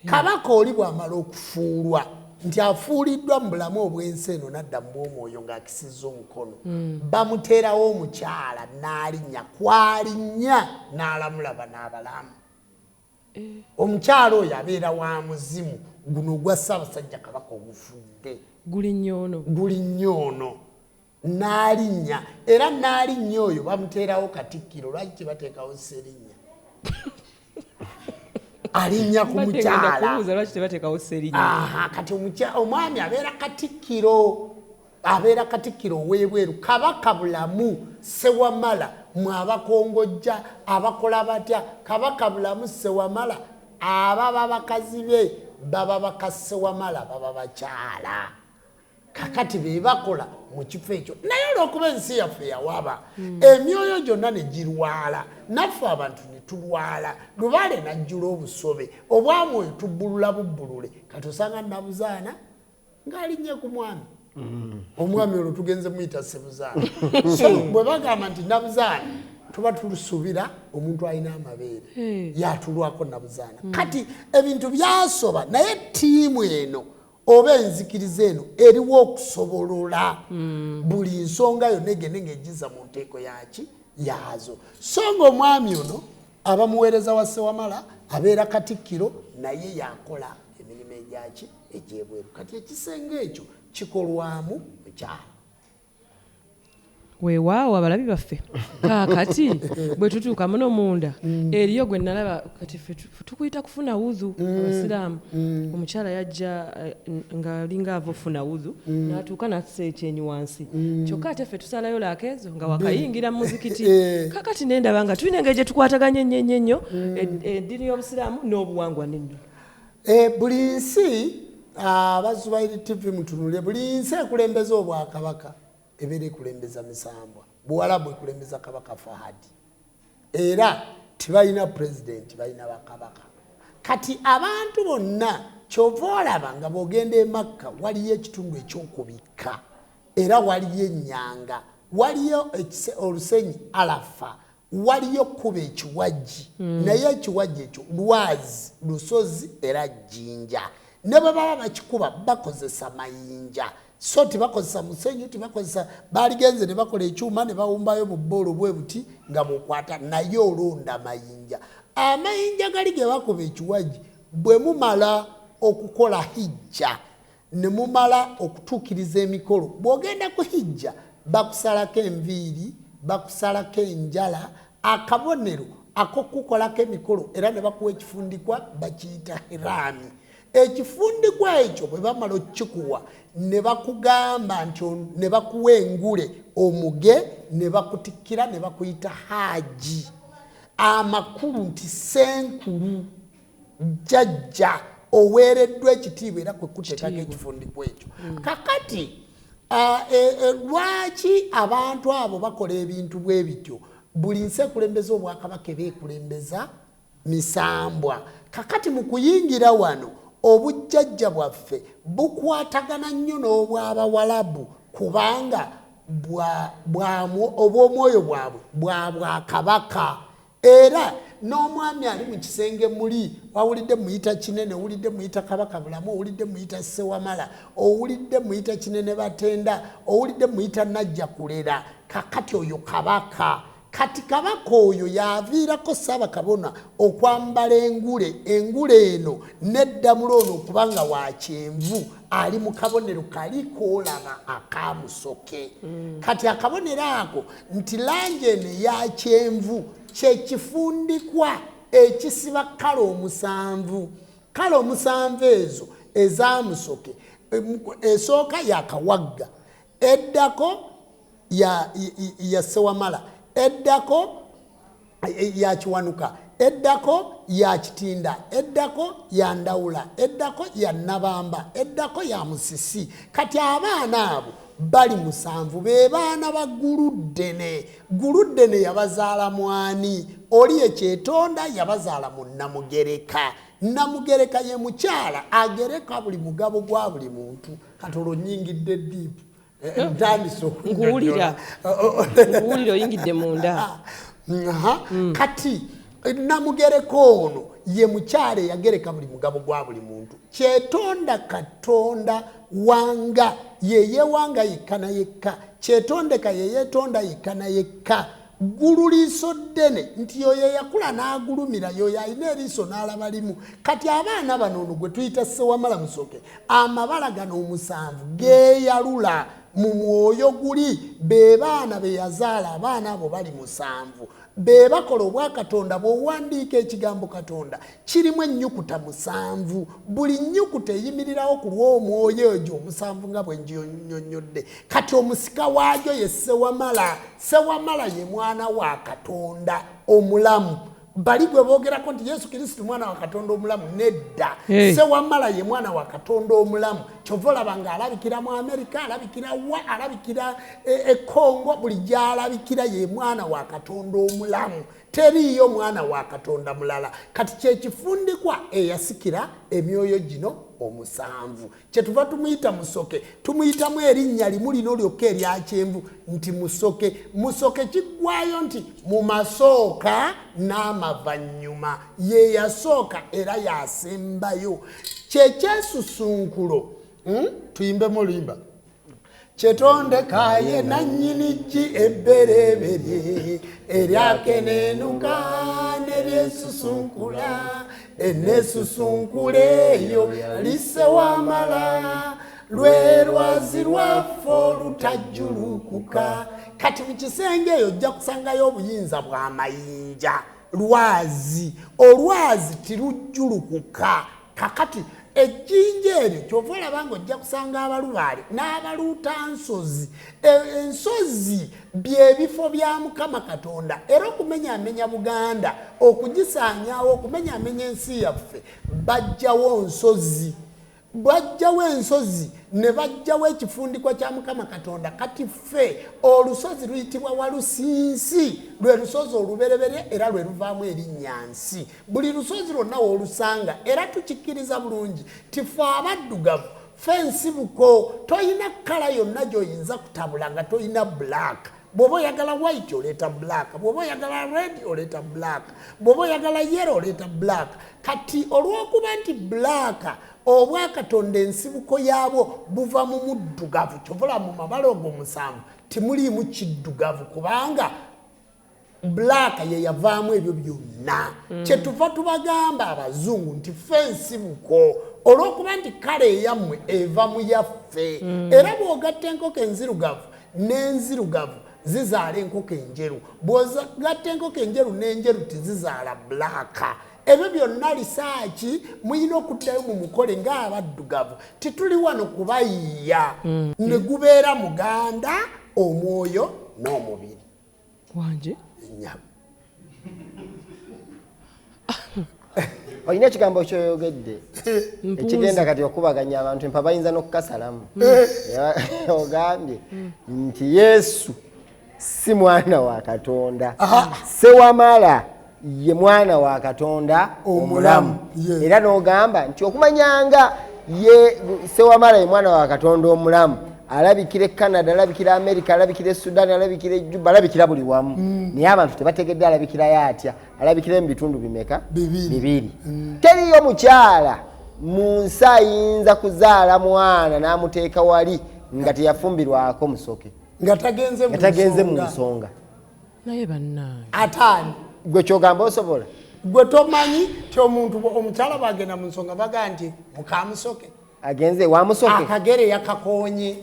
Kabaka oli bw'amala okufuulwa nti afuuliddwa mu bulamu obw'ensi eno n'adda mu bw'omwoyo ng'akisizza omukono bamuteerawo omukyala Nnaalinya kwalinnya n'alamulaba n'abalamu. Omukyala oyo abeera wa muzimu guno ogwa Ssaabasajja Kabaka ogufudde gulinnya ono Nnaalinya era Nnaalinya oyo bamuteerawo Katikkiro. Lwaki tebateekawo Sserinnya? Alinnya ku mukyala. Kati omwami abeera Katikkiro ow'ebweru. Kabaka bulamu Ssewamala mwabakongojja abakola batya. Kabaka bulamu Ssewamala ababa bakazi be baba baka Ssewamala baba bakyala. Kakati be bakola mu kifo ekyo naye olw'okuba ensi yaffe yawaba emyoyo gyonna ne girwala naffe abantu ne tulwala Lubaale najjula obusobe obwami oyo tubbulula bubbulule kati osanga Nabuzaana ng'alinnye ku mwami. Omwami olwo tugenze muyita Ssebuzaana. So bwe bagamba nti Nabuzaana tuba tulusubira omuntu alina amabeere yatulwako Nabuzaana. Kati ebintu byasoba naye ttiimu eno oba enzikiriza eno eriwo okusobolola buli nsonga yonna egende ng'ejjiza mu nteeko yaazo. So ng'omwami ono abamuweereza wa Ssewamala abeera Katikkiro naye yakola emirimu egyebweru. Kati ekisenge ekyo kikolwamu mukyala. Weewaawo abalabi baffe kaakati bwe tutuuka muno munda eriyo gwe nalaba kati tukuyita kufuna wudhu abasiraamu. Omukyala yajja ng'alinga ava ofuna wudhu n'atuuka n'atusa ekyenyi wansi kyokka ate ffe tusalayo laakeezo nga wakayingira mu muzikiti. Kakati nendaba nga tulina engeri gye tukwataganya ennyo eddiini y'obusiraamu n'obuwangwa n'enno. Buli nsi Abaswahili TV mutunule buli nsi ekulembeza Obwakabaka ebeera ekulembeza Misambwa. Buwalabu ekulembeza Kabaka Fahadi. Era tibalina pulezidenti balina bakabaka. Kati abantu bonna kyova olaba nga bw'ogenda e Makka waliyo ekitundu eky'okubikka era waliyo ennyanga waliyo olusenyi Arafa waliyo kuba ekiwajji naye ekiwajji ekyo lwazi lusozi era jjinja ne bwe baba bakikuba bakozesa mayinja. So tibakozesa musenyu tibakozesa baligenze ne bakola ekyuma ne bawumbayo mu bboolo bwe buti nga bukwata naye olonda mayinja. Amayinja gali ge bakuba ekiwajji bwe mumala okukola hijja ne mumala okutuukiriza emikolo bw'ogenda ku hijja bakusalako enviiri bakusalako enjala akabonero ak'okukolako emikolo era ne bakuwa ekifundikwa bakiyita hiraami. Ekifundikwa ekyo bwe bamala okikuwa ne bakugamba nti ne bakuwa engule omuge ne bakutikkira ne bakuyita haaji. Amakulu nti senkulu jjajja oweereddwa ekitiibwa era kwe kuteekako ekifundikwa ekyo. Kakati lwaki abantu abo bakola ebintu bwe bityo? Buli nsi ekulembeza Obwakabaka beekulembeza Misambwa. Kakati mu kuyingira wano obujjajja bwaffe bukwatagana nnyo n'obw'Abawalabu kubanga obw'omwoyo bwabwe bwa Bwakabaka. Era n'omwami ali mu kisenge muli wawulidde muyita Kinene owulidde muyita Kabaka Bulamu owulidde muyita Ssewamala owulidde muyita Kinene Batenda owulidde muyita Najjakulera. Kakati oyo Kabaka. Kati Kabaka oyo yaviirako Ssaabakabona okwambala engule eno n'eddamulo ono okubanga wa kyenvu ali mu kabonero kali koolaba aka Musooke. Kati akabonero ako nti langi eno eya kyenvu kye kifundikwa ekisiba kala omusanvu. Kala omusanvu ezo eza Musooke esooka yakawagga eddako ya Ssewamala eddako ya Kiwanuka eddako ya Kitinda eddako ya Ndawula eddako ya Nabamba eddako ya Musisi. Kati abaana abo bali musanvu be baana ba Guluddene. Guluddene yabazaala mwani oli ekyetonda yabazaala mu Namugereka. Namugereka ye mukyala agereka buli mugabo gwa buli muntu. Kati olwo nnyingidde ddiipu nguwulira oyingidde munda. Kati namugereko ono ye mukyala yagereka buli mugabo gwa buli muntu. Kyetonda Katonda wanga yeye wanga yekana yekka. Kyetondeka yeye tonda yekana yekka. Gulu liiso ddene nti yoyo yakula n'agulumira yoyo alina eriiso n'alabalimu. Kati abaana bano ono gwe tuyita Ssewamala Musooke amabala gano 7 geeyalula mu mwoyo guli be baana be yazaala abaana abo bali 7 be bakola obwakatonda bw'owandiika ekigambo Katonda kirimu ennyukuta 7 buli nnyukuta eyimirirawo ku lw'omwoyo egyo 7 nga bwe nnyonnyodde. Kati omusika waagyo ye Ssewamala. Ssewamala ye mwana wa Katonda omulamu. Bali gwe boogerako nti Yesu Kristo mwana wa Katonda omulamu nedda. Ssewamala ye mwana wa Katonda omulamu. Kyova olaba nga alabikira mu Amerika, alabikira alabikira Congo, buli gy'alabikira ye mwana wa Katonda omulamu. Teriyo mwana wa Katonda mulala. Kati kyekifundikwa eyasikira emyoyo gino 7. Kyetuva tumuyita Musooke, tumuyitamu erinnya limu lino lyokka erya kyenvu nti Musooke. Musooke kiggwayo nti mu masooka n'amavannyuma. Ye yasooka era yasembayo. Kyekyesusunkulo tuyimbemu limba. Kyetondeka ye nannyinigi ebbereberye eryakenenuka neryesusunkula enesusunkula eyo Ssewamala lwe lwazi lwaffe olutajjulukuka. Kati mu kisenge eyo ojja kusangayo obuyinza bw'amayinja. Lwazi olwazi tirujjulukuka. Kakati ejjinja eryo kyova olaba ng'ojja kusanga abalubaale n'abaluuta nsozi. Ensozi by'ebifo bya Mukama Katonda era okumenyaamenya Buganda okugisaanyaawo okumenyaamenya ensi yaffe bajjawo nsozi. Bajjawo ensozi ne bajjawo ekifundikwa kya Mukama Katonda. Kati ffe olusozi luyitibwa Walusinsi lwe lusozi olubereberye era lwe luvaamu erinnya nsi. Buli lusozi lwonna w'olusanga era tukikkiriza bulungi tife abaddugavu ffe nsibuko toyina kkala yonna gy'oyinza kutabula nga toyina black. Bw'oba oyagala white oleeta black, bw'oba oyagala red oleeta black, bw'oba oyagala yellow oleeta black. Kati olw'okuba nti black obwakatonda ensibuko yaabwo buva mu muddugavu. Kyovula mu mabala ogwo 7 timuliimu kiddugavu kubanga black ye yavaamu ebyo byonna. Kyetuva tubagamba abazungu nti ffe nsibuko olw'okuba nti kale eyammwe eva mu yaffe. Era bw'ogatta enkoko enzirugavu n'enzirugavu zizaala enkoko enjeru. Bw'ogatta enkoko enjeru n'enjeru tizizaala black. Ebyo byonna lisaaki muyina okuddayo mu mukole ng'abaddugavu. Tituli wano kubayiiya ne gubeera muganda omwoyo n'omubiri wanje. Olina ekigambo kyoyogedde ekigenda kati okubaganya abantu empa bayinza n'okukasalamu. Ogambye nti Yesu si mwana wa Katonda. Ssewamala ye mwana wa Katonda omulamu. Era n'ogamba nti okumanyanga ye Ssewamala ye mwana wa Katonda omulamu alabikira Canada, alabikira America, alabikira Sudan, alabikira Juba, alabikira buli wamu. Naye abantu tebategedde alabikira yatya. Alabikira mu bitundu bimeka? 2. Teriyo mukyala mu nsi ayinza kuzaala mwana n'amuteeka wali nga teyafumbirwako Musooke. Nga tagenze mu nsonga. Naye bannange. Ataani. Gwe kyogamba osobola? Gwe tomanyi ti omuntu omukyala bagenda mu nsonga baga nti muka Musooke. Agenze wa Musooke. Akagere yakakoonye.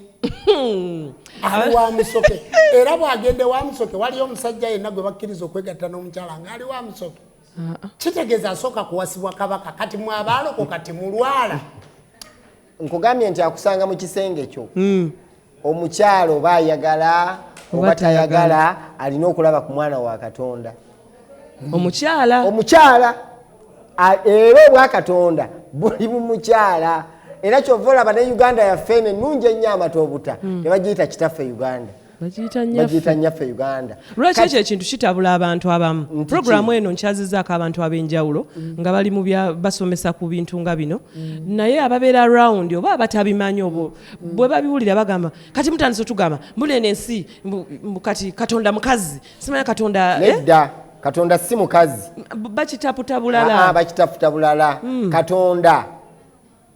Wa Musooke. Era bw'agende wa Musooke waliyo omusajja yenna gwe bakkiriza okwegatta n'omukyala ng'ali wa Musooke. Kitegeeza asooka kuwasibwa kabaka kati mwabaaloko kati mulwala. Nkugambye nti akusanga mu kisenge kyo. Omukyala oba ayagala oba tayagala alina okulaba ku mwana wa Katonda. Omukyala era obwa Katonda buli mu mukyala. Era kyova olaba ne Uganda yaffe ennungi ennyo amata obuta ne bagiyita kitaffe Uganda. bagiyita nnyaffe Uganda. Lwaki ekyo ekintu kitabula abantu abamu. Programu eno nkyazizaako abantu ab'enjawulo nga bali mu basomesa ku bintu nga bino naye ababeera around oba abatabimanyi obwo bwe babiwulira bagamba kati mutandise otugamba mbunene ensi kati Katonda mukazi simanya Katonda nedda Katonda si mukazi bakitaputa bulala bakitaputa bulala Katonda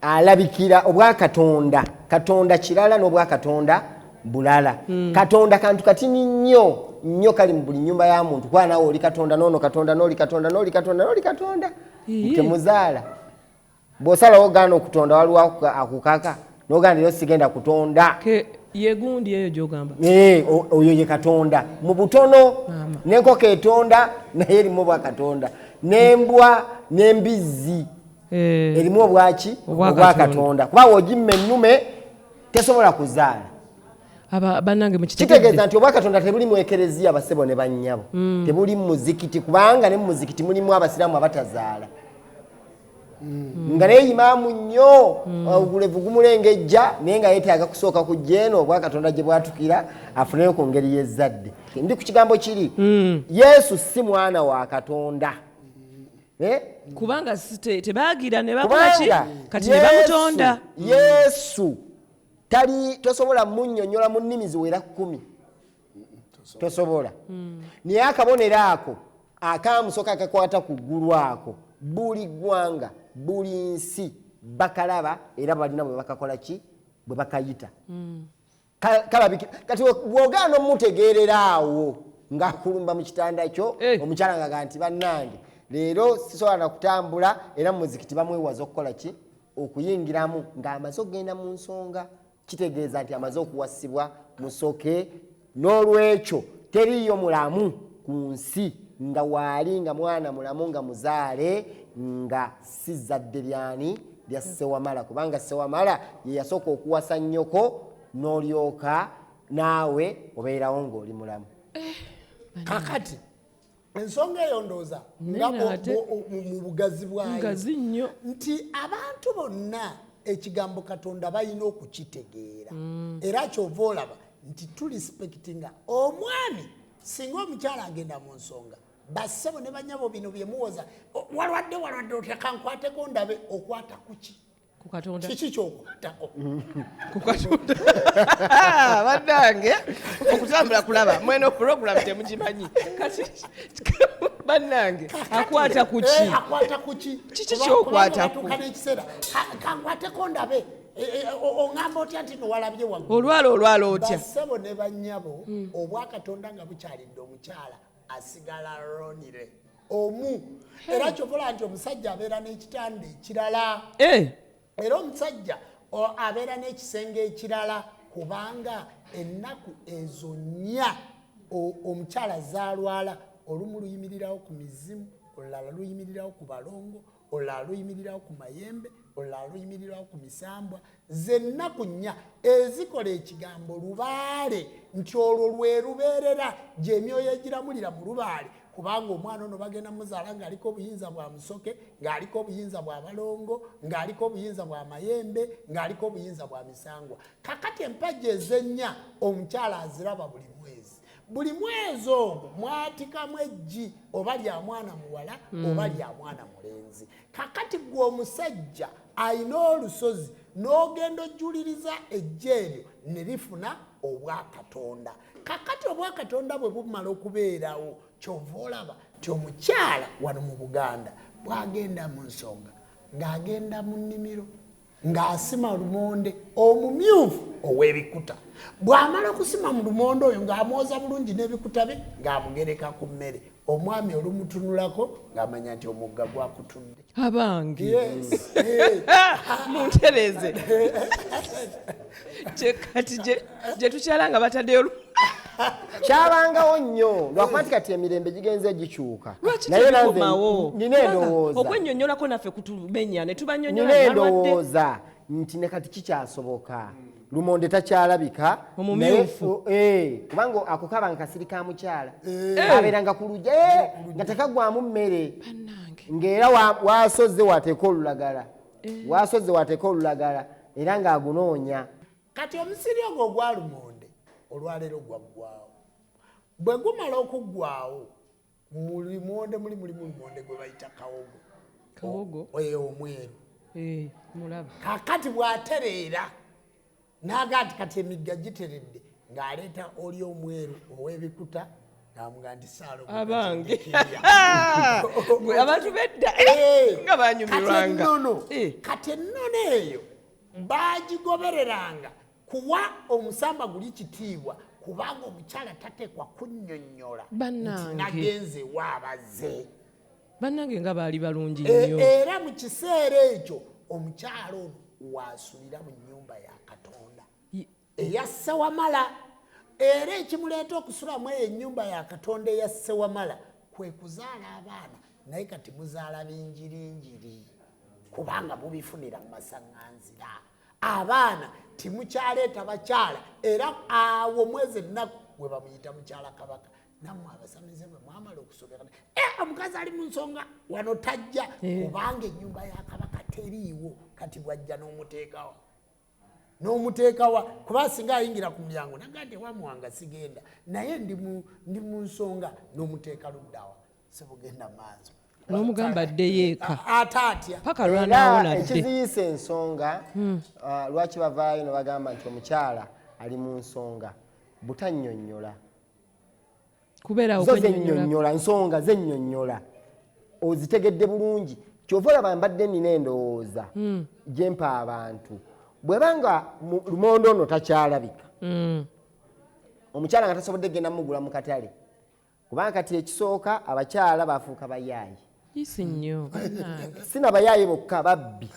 alabikira obwa Katonda kirala n'obwa Katonda bulala Katonda kantu katini nnyo kali mu buli nyumba ya muntu kwa nawe oli Katonda nono Katonda n'oli Katonda temuzaala bw'osalawo ogaana okutonda waliwo akukaka n'ogaana era sigenda kutonda yegundi eyo gy'ogamba oyo ye Katonda mu butono n'enkoko etonda naye erimu obwa Katonda n'embwa n'embizzi erimu obwaki obwa Katonda kuba wogimma ennume tesobola kuzaala bannange kitegeeza nti obwa Katonda tebuli mu ekereziya basebo ne bannyabo tebuli mu muzikiti kubanga ne mu muzikiti mulimu abasiraamu abatazaala nga naye imaamu nnyo obulevu gumulengejja naye nga yeetaaga kusooka kujja eno obwa Katonda gye bwatukira afuneyo ku ngeri y'ezzadde ndi ku kigambo kiri Yesu si mwana wa Katonda kubanga tebaagira ne bakolaki kati ne bamutonda Yesu tosobola munnyonnyola mu nnimi ziwera 10 tosobola naye akabonero ako akamusooka akakwata ku ggulu ako buli ggwanga buli nsi bakalaba era balina bwe bakakola ki bwe bakayita kati bw'ogaana omutegeerera awo ng'akulumba mu kitanda kyo omukyala ngaga nti bannange leero sisobola na kutambula era mu muzikiti bamwewaza okukola ki okuyingiramu ng'amaze okugenda mu nsonga kitegeeza nti amaze okuwasibwa Musooke n'olwekyo teriyo mulamu ku nsi nga waali nga mwana mulamu nga muzaale nga si zadde lyani lya Ssewamala kubanga Ssewamala ye yasooka okuwasa nnyoko n'olyoka naawe obeerawo ng'oli mulamu kakati ensonga eyo ndooza nga mu bugazi bwayo nti abantu bonna ekigambo Katonda balina okukitegeera era kyova olaba nti tulispekitinga omwami singa omukyala agenda mu nsonga bassebo ne banyabo bino byemuwoza walwadde otekankwateko ndabe okwata kuki ku Katonda kiki kyokwatako ku Katonda bannange okutambula kulaba mweno program temukimanyi kati bannange akwata kuki kiki kyokwatako ekiseera kankwateko ndabe oŋŋamba otya nti nowalabye waggulu olwala otya bassebo ne banyabo obwa Katonda nga bukyalidde omukyala asigala ronire omu era kyovola nti omusajja abeera n'ekitanda ekirala era omusajja abeera n'ekisenge ekirala kubanga ennaku ezo nnya omukyala zaalwala olumu luyimirirawo ku mizimu olulala luyimirirawo ku balongo olulala luyimirirawo ku mayembe olulala luyimirirawo ku misambwa zennaku nnya ezikola ekigambo lubaale nti olwo lwe lubeerera gy'emyoyo egiramulira mu lubaale kubanga omwana ono bagenda muzaala ng'aliko obuyinza bwa Musooke ng'aliko obuyinza bwa balongo ng'aliko obuyinza bwa mayembe ng'aliko obuyinza bwa misangwa kakati empagi ezennya omukyala aziraba buli mwezi ogwo mwatikamu eggi oba lya mwana muwala oba lya mwana mulenzi kakati gwe omusajja ayina olusozi n'ogenda ojjuliriza eggi eryo ne lifuna obwa Katonda kakati obwa Katonda bwe bumala okubeerawo kyova olaba ti omukyala wano mu Buganda bw'agenda mu nsonga ng'agenda mu nnimiro ng'asima lumonde omumyufu ow'ebikuta bw'amala okusima mu lumonde oyo ng'amwoza bulungi n'ebikuta bye ng'amugereka ku mmere omwami olumutunulako ng'amanya nti omugga gwakutudde abange muntereze kati gye tukyala nga bataddeyo kyabangawo nnyo lwakuba kati emirembe gigenze gikyuka naye nina endowooza okwennyonnyolako naffe kutumenya ne tubanyonnyola nina endowooza nti ne kati kikyasoboka lumonde takyalabika omumyufu kubanga ako kaba nkasiri ka mukyala abeeranga ku lujja nga tekagwamu mmere ng'era wasoze wateeka olulagala era ng'agunoonya kati omusiri ogwo ogwa lumonde olwaleero gwaggwaawo bwe gumala okuggwaawo mulimonde muli lumonde gwe bayita kawogo omweru mulaba kakati bw'atereera n'aga nti kati emigga giteredde ng'aleeta oli omweru ow'ebikuta ng'amuga nti saalo abange gwe abantu bedda nga banyumirwanga kati ennono eyo baagigobereranga kuwa omusamba guli kitiibwa kubanga omukyala tateekwa kunnyonnyola nti nagenze waabaze bannange nga baali balungi nnyo era mu kiseera ekyo omukyala ono waasulira mu nnyumba ya Katonda eya Ssewamala era ekimuleeta okusulamu eyo ennyumba ya Katonda eya Ssewamala kwe kuzaala abaana naye kati muzaala binjirinjiri kubanga mubifunira mu masaŋŋanzira abaana timukyaleeta bakyala era awo mwezi ennaku we bamuyita mukyala kabaka nammwe abasamize mwe mwamala okusobera omukazi ali mu nsonga wano tajja kubanga ennyumba ya kabaka teriiwo kati bwajja n'omuteekawa kuba singa ayingira ku mulyango naga nti wamuwanga sigenda naye ndi mu nsonga n'omuteeka luddawa sebugenda maazo n'omugamba addeyo eka ate atya paka lwanaawonadde ekiziyiisa ensonga lwaki bavaayo ne bagamba nti omukyala ali mu nsonga butannyonnyola kubeera zennyonnyola nsonga zennyonnyola ozitegedde bulungi kyova olaba mbadde nina endowooza gyempa abantu bwebanga lumonde ono takyalabika omukyala nga tasobodde genda mugula mu katale kubanga kati ekisooka abakyala bafuuka bayaayi isi nnyo sina bayaayi bokka babbi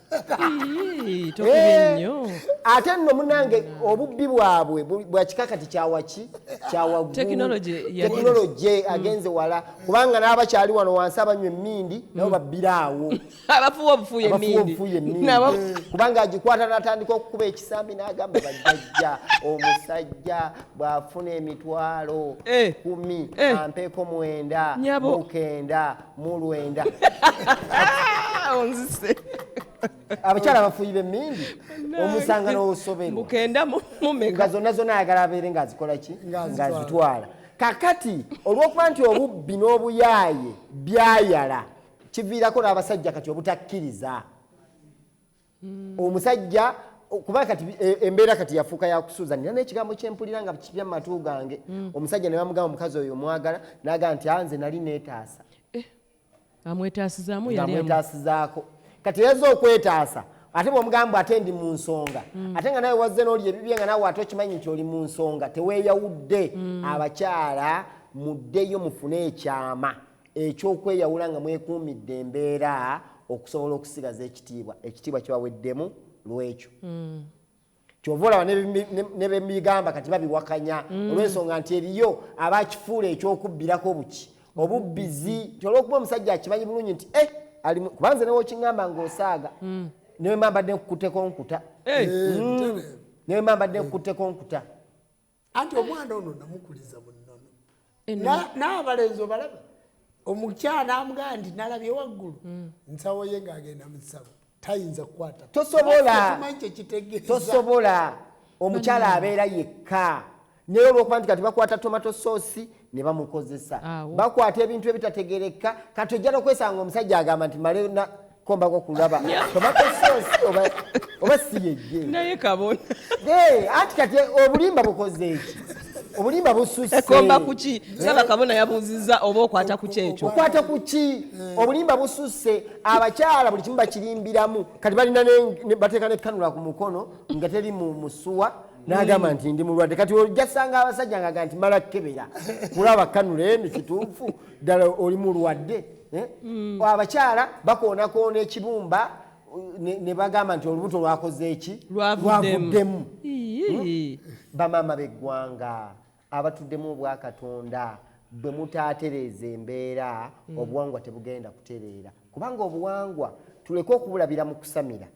tokubi nnyo ate nno munange obubbi bwabwe bwa kikakati kyawaki kyawaggulu tekinologi agenze wala kubanga n'abakyali wano wansi abanywa emmindi nabo babbiraawo abafuwa obufuuye emmindi kubanga agikwata n'atandika okukuba ekisambi n'agamba bajjajja omusajja bw'afuna emitwalo 10 ampeeko 9 9 mu 9 onzise abakyala bafuuyi b'emmindi omusanga n'osoberwa mukenda mumeka nga zonna zonna ayagala abeere ng'azikola ki ng'azitwala kakati olw'okuba nti obubbi n'obuyaaye byayala kiviirako n'abasajja kati obutakkiriza omusajja kuba kati embeera kati yafuuka yakusuuza nina n'ekigambo kyempulira nga kipya mu matu gange omusajja ne bamugamba omukazi oyo omwagala n'agamba nti anze nali neetaasa amwetaasizaamu amwetaasizaako kati yazze okwetaasa ate bw'omugamba ate ndi mu nsonga ate nga nawe wazze n'oli ebibye nga nawe ate okimanyi nti oli mu nsonga teweeyawudde abakyala muddeyo mufune ekyama ekyokweyawula nga mwekuumidde embeera okusobola okusigaza ekitiibwa kibaweddemu lwekyo kyova olaba ne bemigamba kati babiwakanya olw'ensonga nti eriyo abakifuula ekyokubbirako buki obubbizi olw'okuba omusajja akimanyi bulungi nti kubanze newe okingamba ng'osaaga newe mbadde nkukutteko nkuta newe mbadde nkukutteko nkuta anti omwana ono namukuliza mu nnono n'abalenzi obalaba omukyala amugamba nti nalabye waggulu nsawo ye ng'agenda mu ssabo tayinza kukwata tosobola omukyala abeera yekka naye olw'okuba nti kati bakwata tomato soosi ne bamukozesa bakwata ebintu ebitategereka kati ojja n'okwesanga omusajja agamba nti male nakombako kulaba tomato soosi oba si yejje naye kabona anti kati obulimba bukoze eki obulimba bususse ekomba kuki Ssabakabona yabuuzizza oba okwata ku kyekyo okwata ku ki obulimba bususse abakyala buli kimu bakirimbiramu kati balina bateeka n'ekkanula ku mukono nga teri mu musuwa n'agamba nti ndi mulwadde kati ojja kusanga abasajja ng'agamba nti mala kkebera kulaba kanula eno kituufu ddala oli mulwadde abakyala bakoonakoona ekibumba ne bagamba nti olubuto lwakoze eki lwavuddemu bamaama b'eggwanga abatuddemu obwakatonda bwe mutaatereeza embeera obuwangwa tebugenda kutereera kubanga obuwangwa tuleke okubulabira mu kusamira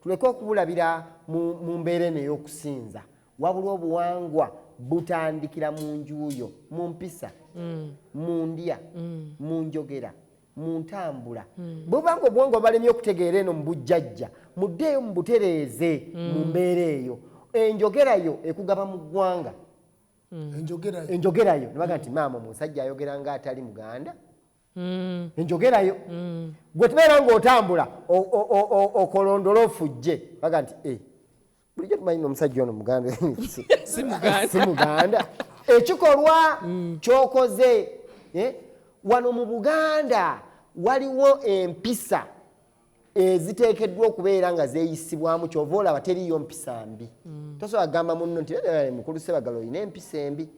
tuleke okubulabira mu mbeera eno ey'okusinza wabula obuwangwa butandikira mu njuuyo mu mpisa mu ndya mu njogera mu ntambula bwebanga obuwangwa balemye okutegeera eno mu bujjajja muddeeyo mu butereeze mu mbeera eyo enjogerayo ekugaba mu ggwanga enjogerayo nebaga nti maama omusajja ayogera nga atali muganda enjogerayo gwe tubeera ng'otambula okolondola ofujje baga nti bulijjo tumanyi omusajja ono muganda si muganda ekikolwa kyokoze wano mu Buganda waliwo empisa eziteekeddwa okubeera nga zeeyisibwamu kyova olaba teriyo mpisa mbi tosobola kugamba munno nti mukulu Ssebagala olina empisa embi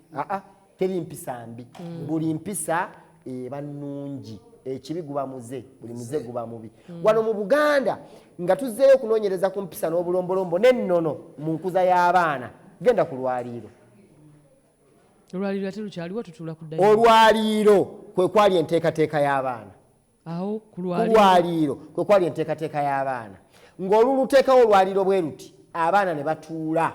teri mpisa mbi buli mpisa eba nnungi ekibi guba muze buli muze guba mubi wano mu Buganda nga tuzzeeyo okunoonyereza ku mpisa n'obulombolombo n'ennono mu nkuza y'abaana genda ku lwaliiro olwaliiro ate lukyaliwo tutula ku ddayo olwaliiro kwe kwali enteekateeka y'abaana awo ku lwaliiro kwe kwali enteekateeka y'abaana ng'oluluteekawo olwaliiro bwe ruti abaana ne batuula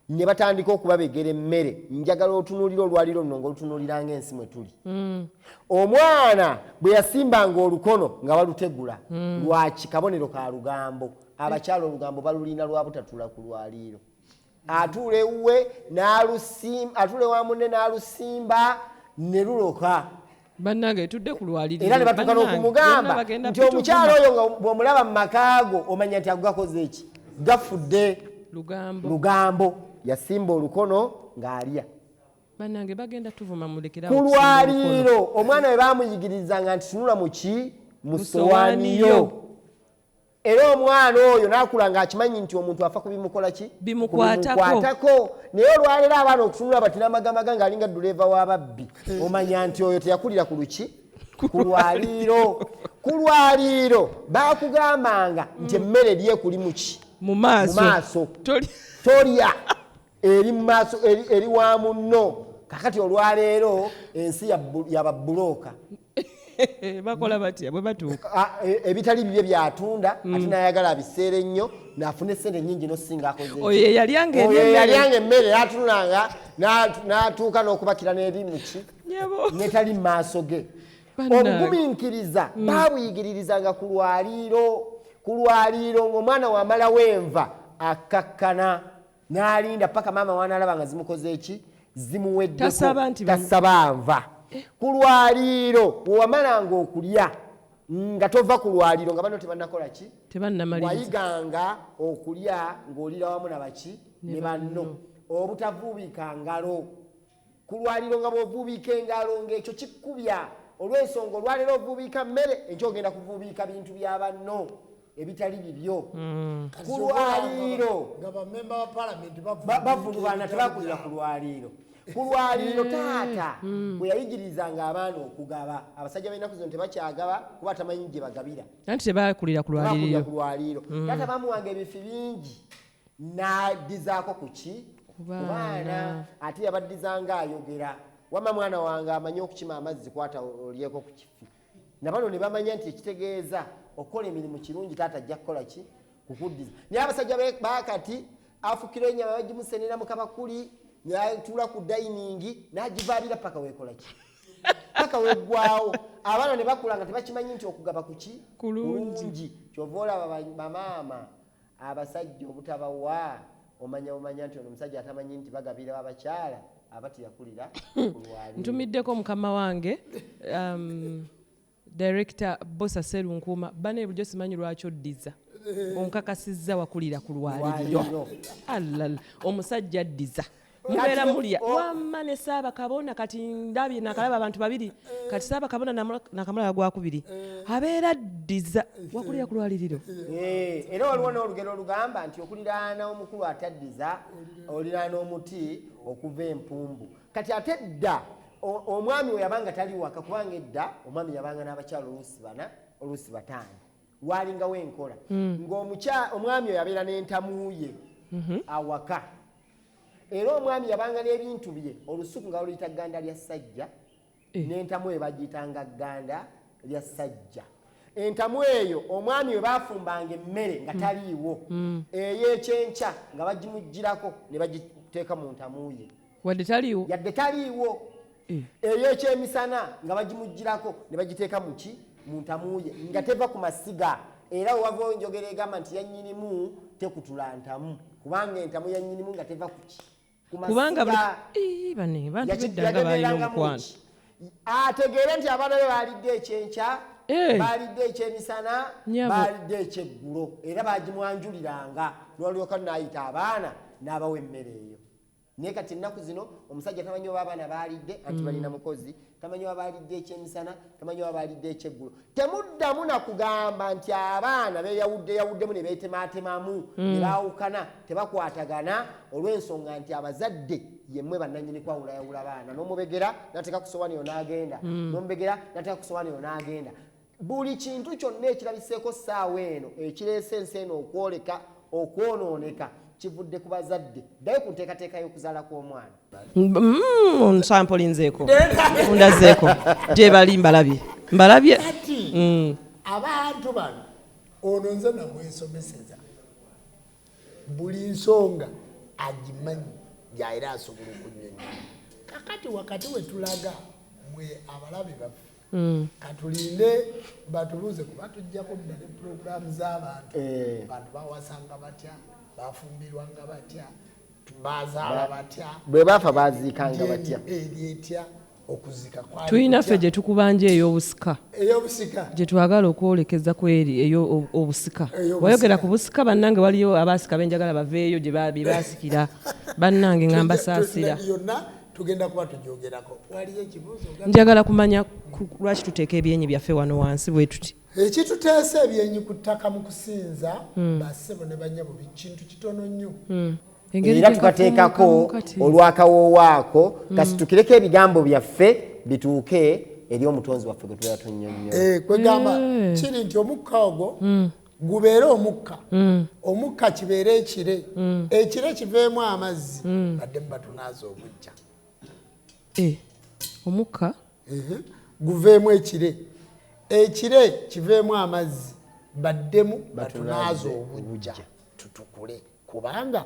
ne batandika okubabegera emmere njagala otunuulira olwaliiro luno ng'olutunuulira ng'ensi mwe tuli omwana bwe yasimbanga olukono nga balutegula lwaki kabonero ka lugambo abakyala olugambo balulina lwa butatuula ku lwaliiro atuule ewuwe atuule wa munne n'alusimba ne luloka bannange tudde ku lwaliiro era ne batuuka n'okumugamba nti omukyala oyo nga bw'omulaba mu makaago omanya nti agugakoze eki gafudde lugambo yasimba olukono ng'alya bannange bagenda tuvuma mulekera ku lwaliiro omwana we baamuyigirizanga nti tunula mu sowaaniyo era omwana oyo n'akula ng'akimanyi nti omuntu afa kubimukola ki bimukwatako naye olwaleero abaana okutunula batina amagamaga ng'alinga duleeva w'ababbi omanya nti oyo teyakulira ku luki ku lwaliiro baakugambanga nti emmere eri ekuli muki mu maaso tolya eri mu maaso eri wa munno kakati olwaleero ensi yababulooka bakola batya bwe batuuka ebitali bibye byatunda ate nayagala abiseere ennyo n'afuna essente nnyingi n'osinga akoze oyo yalyanga emmere yatunulanga n'atuuka n'okubakira n'eri muki netali mu maaso ge obugumiikiriza baabuyigiririzanga ku lwaliiro ng'omwana wamalawo enva akakkana n'alinda paka maama wanaalaba nga zimukoze eki zimuweddeko tasaba nva ku lwaliiro bwewamalanga okulya nga tova ku lwaliiro nga bano tebannakola ki wayiganga okulya ng'olira wamu nabaki ne banno obutavuubika ngalo ku lwaliiro nga bw'ovuubika engalo ng'ekyo kikkubya olw'ensonga olwaleero ovuubika mmere enkyo ogenda kuvuubika bintu bya banno ebitali bibyo ku lwaliiro bavulubana tebakulira ku lwaliiro taata bwe yayigirizanga abaana okugaba abasajja b'ennaku zino tebakyagaba kuba tamanyi gye bagabira anti tebakulira ku lwaliiro taata bamuwanga ebifi bingi n'addizaako ku baana ate yabaddizanga ayogera wama mwana wange amanyi okukima amazzi kwata olyeko ku kifi nabano ne bamanya nti ekitegeeza okukola emirimu kirungi taata ajja kukola ki kukuddiza naye abasajja bakati afukira ennyama bagimusenera mu kabakuli n'atuula ku dayiningi n'agivaabira paka weekola ki paka weeggwawo abaana ne bakula nga tebakimanyi nti okugaba kuki kulungi kyova olaba bamaama abasajja obutabawa omanya nti ono omusajja atamanyi nti bagabira abakyala abati yakulira ku lwaliiro ntumiddeko mukama wange director Bosa Serunkuuma bane ebujjo simanyi lwaki oddiza onkakasizza wakulira ku lwaliiro omusajja addiza mubeera mulya wamma ne Ssaabakabona kati ndabye nakalaba abantu babiri kati Ssaabakabona nakamulaba gwakubiri abeera addiza wakulira ku lwaliiro era waliwo n'olugero olugamba nti okuliraana omukulu ataddiza oliraana omuti okuva empumbu kati ate edda omwami we yabanga tali waka kubanga edda omwami yabanga n'abakyala oluusi bataano walingawo enkola ng'omwami oyo yabeera n'entamuye awaka era omwami yabanga n'ebintu bye olusuku nga luyita gganda lya ssajja n'entamu eyo bagiyitanga gganda lya ssajja entamu eyo omwami we baafumbanga emmere nga taliiwo ey'ekyenkya nga bagimugirako ne bagiteeka mu ntamuye yadde taliiwo ey'ekyemisana nga bagimugirako ne bagiteeka mu ntamuye nga teva ku masiga era wewava enjogera egamba nti yannyinimu tekutula ntamu kubanga entamu yannyinimu nga teva kuki kubanga bane bantu beddanga balina omukwano ategeere nti abaana be balidde ekyenkya balidde ekyemisana balidde ekyeggulo era bagimwanjuliranga n'olyoka n'ayita abaana n'abawa emmere eyo naye kati ennaku zino omusajja tamanyi oba abaana balidde anti balina mukozi tamanyi oba balidde ekyemisana tamanyi oba balidde ekyeggulo temuddamu nakugamba nti abaana beyawuddemu ne beetemaatemamu ne baawukana tebakwatagana olw'ensonga nti abazadde yemmwe bannannyini kwawulayawula baana n'omubegera nateeka ku sowaani yo n'agenda n'omubegera nateeka ku sowaani yo n'agenda buli kintu kyonna ekirabiseeko ssaawa eno ekireese ensi eno okwoleka okwonooneka kivudde ku bazadde ddayo ku nteekateeka y'okuzaala kw'omwana nsampolinzeeko undazeeko gye bali mbalabye abantu bano ono nze namwesomeseza buli nsonga agimanyi gy'era asobola okunnyonnyola kakati wakati we tulaga mwe abalabe baffe katulinde batubuuze kuba tujjako ddala puroguramu z'abantu bantu bawasanga batya bafumbirwanga batya bazaala batya bwe bafa baziikanga batya eryetya okuzika kwali tulina ffe gye tukubanja ey'obusika gye twagala okwolekeza ku eri ey'obusika wayogera ku busika bannange waliyo abaasika benjagala baveeyo gye basikira bannange nga mbasaasira tugenda kuba tujogerako waliyo ekibuuzo njagala kumanya lwaki tuteeka ebyenyi byaffe wano wansi bwe tuti ekituteesa ebyenyi ku ttaka mu kusinza bassebo ne banyabo kintu kitono nnyo era tukateekako olwakawoowaako kasi tukireko ebigambo byaffe bituuke eri omutonzi waffe gwe tubeera tunnyonnyola kwegamba kiri nti omukka ogwo gubeere omukka kibeere ekire kiveemu amazzi baddemu batunaaza obujja omukka guveemu ekire kiveemu amazzi baddemu batunaaza obujja tutukule kubanga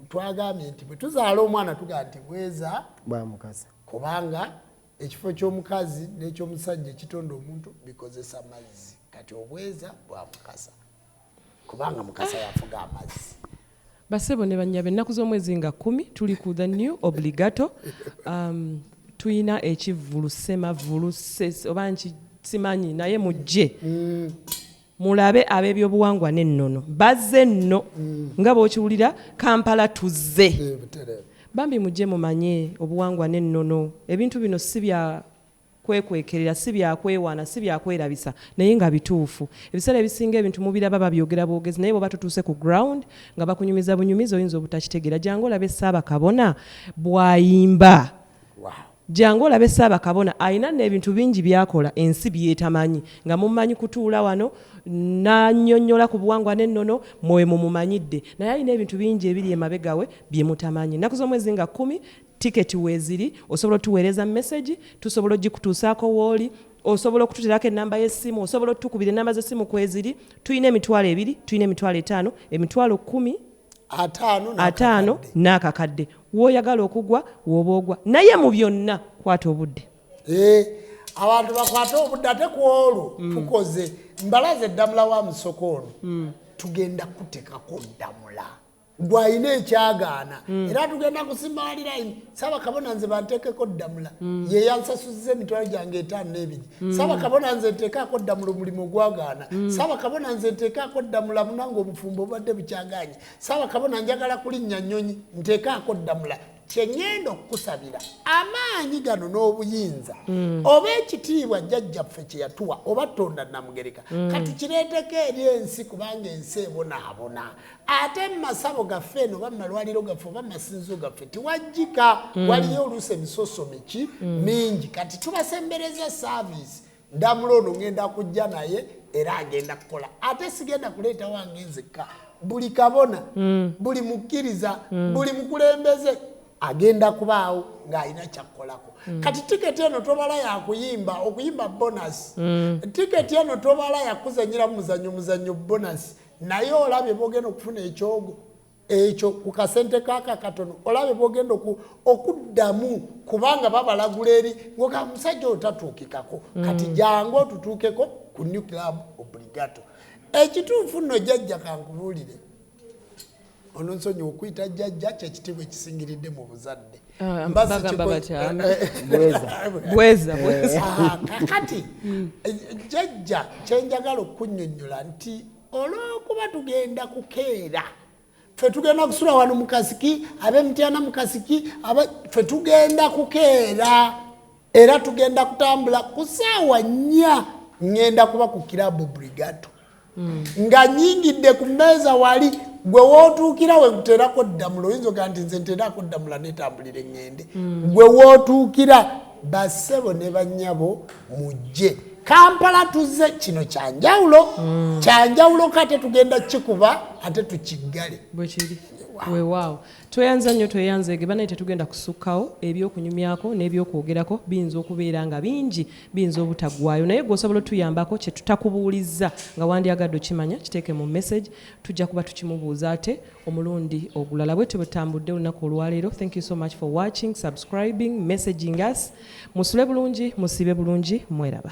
twagambye nti bwe tuzaala omwana tugaa nti bweza bwamukasa kubanga ekifo ky'omukazi n'ekyomusajja ekitonda omuntu bikozesa mazzi kati obweza bwamukasa kubanga mukasa yafuga amazzi basebo ne bannyabe ennaku z'omwezi nga 10 tuli ku the new obligato tuyina ekivvulu semavvulu oba simanyi naye mujje mulabe ab'ebyobuwangwa n'ennono bazze nno nga bw'okiwulira Kampala tuzze bambi mujje mumanye obuwangwa n'ennono ebintu bino si bya kwekwekerera si bya kwewaana si bya kwerabisa naye nga bituufu ebiseera ebisinga ebintu mubiraba babyogera bwogezi naye bw'oba tutuuse ku ground nga bakunyumiza bunyumiza oyinza obutakitegeera jangu olabe Ssaabakabona bw'ayimba jangu olabe Ssaabakabona alina n'ebintu bingi byakola ensi byetamanyi nga mumanyi kutuula wano n'annyonnyola ku buwangwa n'ennono mwe mumumanyidde naye alina ebintu bingi ebiri emabegawe bye mutamanyi ennaku z'omwezi nga 10 tiketi weeziri osobola otuweereza message tusobola ogikutuusaako wooli osobola okututerako ennamba y'essimu osobola otukubira ennamba z'essimu kweziri tuyina emitwalo 2 tuyina emitwalo 5 emitwalo 15 n'akakadde w'oyagala okugwa w'oba ogwa naye mu byonna kwata obudde abantu bakwate obudde ate ku olwo tukoze mbalaze eddamula wa Musooke ono tugenda kutekako ddamula gwalina ekyagaana era tugenda kusimba line Ssaabakabona nze banteekeko ddamula ye yansasuziza emitwalo gyange 5 n'ebiri Ssaabakabona nze nteekako ddamula omulimu gwagaana Ssaabakabona nze nteekako ddamula munange obufumbo obadde bukyaganye Ssaabakabona njagala kulinnya nnyonyi nteekako ddamula kyengenda okukusabira amaanyi gano n'obuyinza oba ekitiibwa jjajjaffe kye yatuwa oba Tonda Namugereka kati kireeteko eri ensi kubanga ensi ebonaabona ate mu masabo gaffe eno oba malwaliro gaffe oba masinzo gaffe tiwajjika waliyo oluusi emisoso miki mingi kati tubasembereza saaviisi ndamula ono ngenda kujja naye era agenda kukola ate sigenda kuleeta wange nzekka buli kabona buli mukkiriza buli mukulembeze agenda kubaawo ng'alina kyakukolako kati tiketi eno tobala yakuyimba okuyimba bonus tiketi eno tobala yakuzanyira muzannyo bonus naye olabye bogenda okufuna ekyogo ekyo ku kasente kaaka katono olabye bogenda okuddamu kubanga babalagula eri ngoga musajja otatuukikako kati jangu otutuukeko ku new club obligato ekituufu nno jjajja kankubuulire ono nsonyiwa okuyita jjajja kyekitiibwa ekisingiridde mu buzadde. bagamba batya bweza kakati jjajja kyenjagala okunnyonnyola nti olw'okuba tugenda kukeera ffe tugenda kusula wano mu kasiki ab'emityana mu kasiki ffe tugenda kukeera era tugenda kutambula ku ssaawa 4 ngenda kuba ku kirabu Brigato nga nyingidde ku mmeeza wali gwe wootuukira we guteerako ddamula oyinza ogaa nti nze nteerako ddamula neetambulire ngende gwe wootuukira bassebo ne bannyabo mujje Kampala tuzze kino kyanjawulo kate tugenda kikuba ate tukiggale bwe kiri weewaawo tweyanza nnyo tweyanzeege banaye tetugenda kusukkawo ebyokunyumyako n'ebyokwogerako biyinza okubeera nga bingi biyinza obutaggwaayo naye gweosobola otuyambako kye tutakubuulizza nga wandyagadde okimanya kiteeke mu message tujja kuba tukimubuuza ate omulundi ogulala bwe tubutambudde olunaku olwaleero. Thank you so much for watching, subscribing, messaging us. Musule bulungi musibe bulungi mweraba.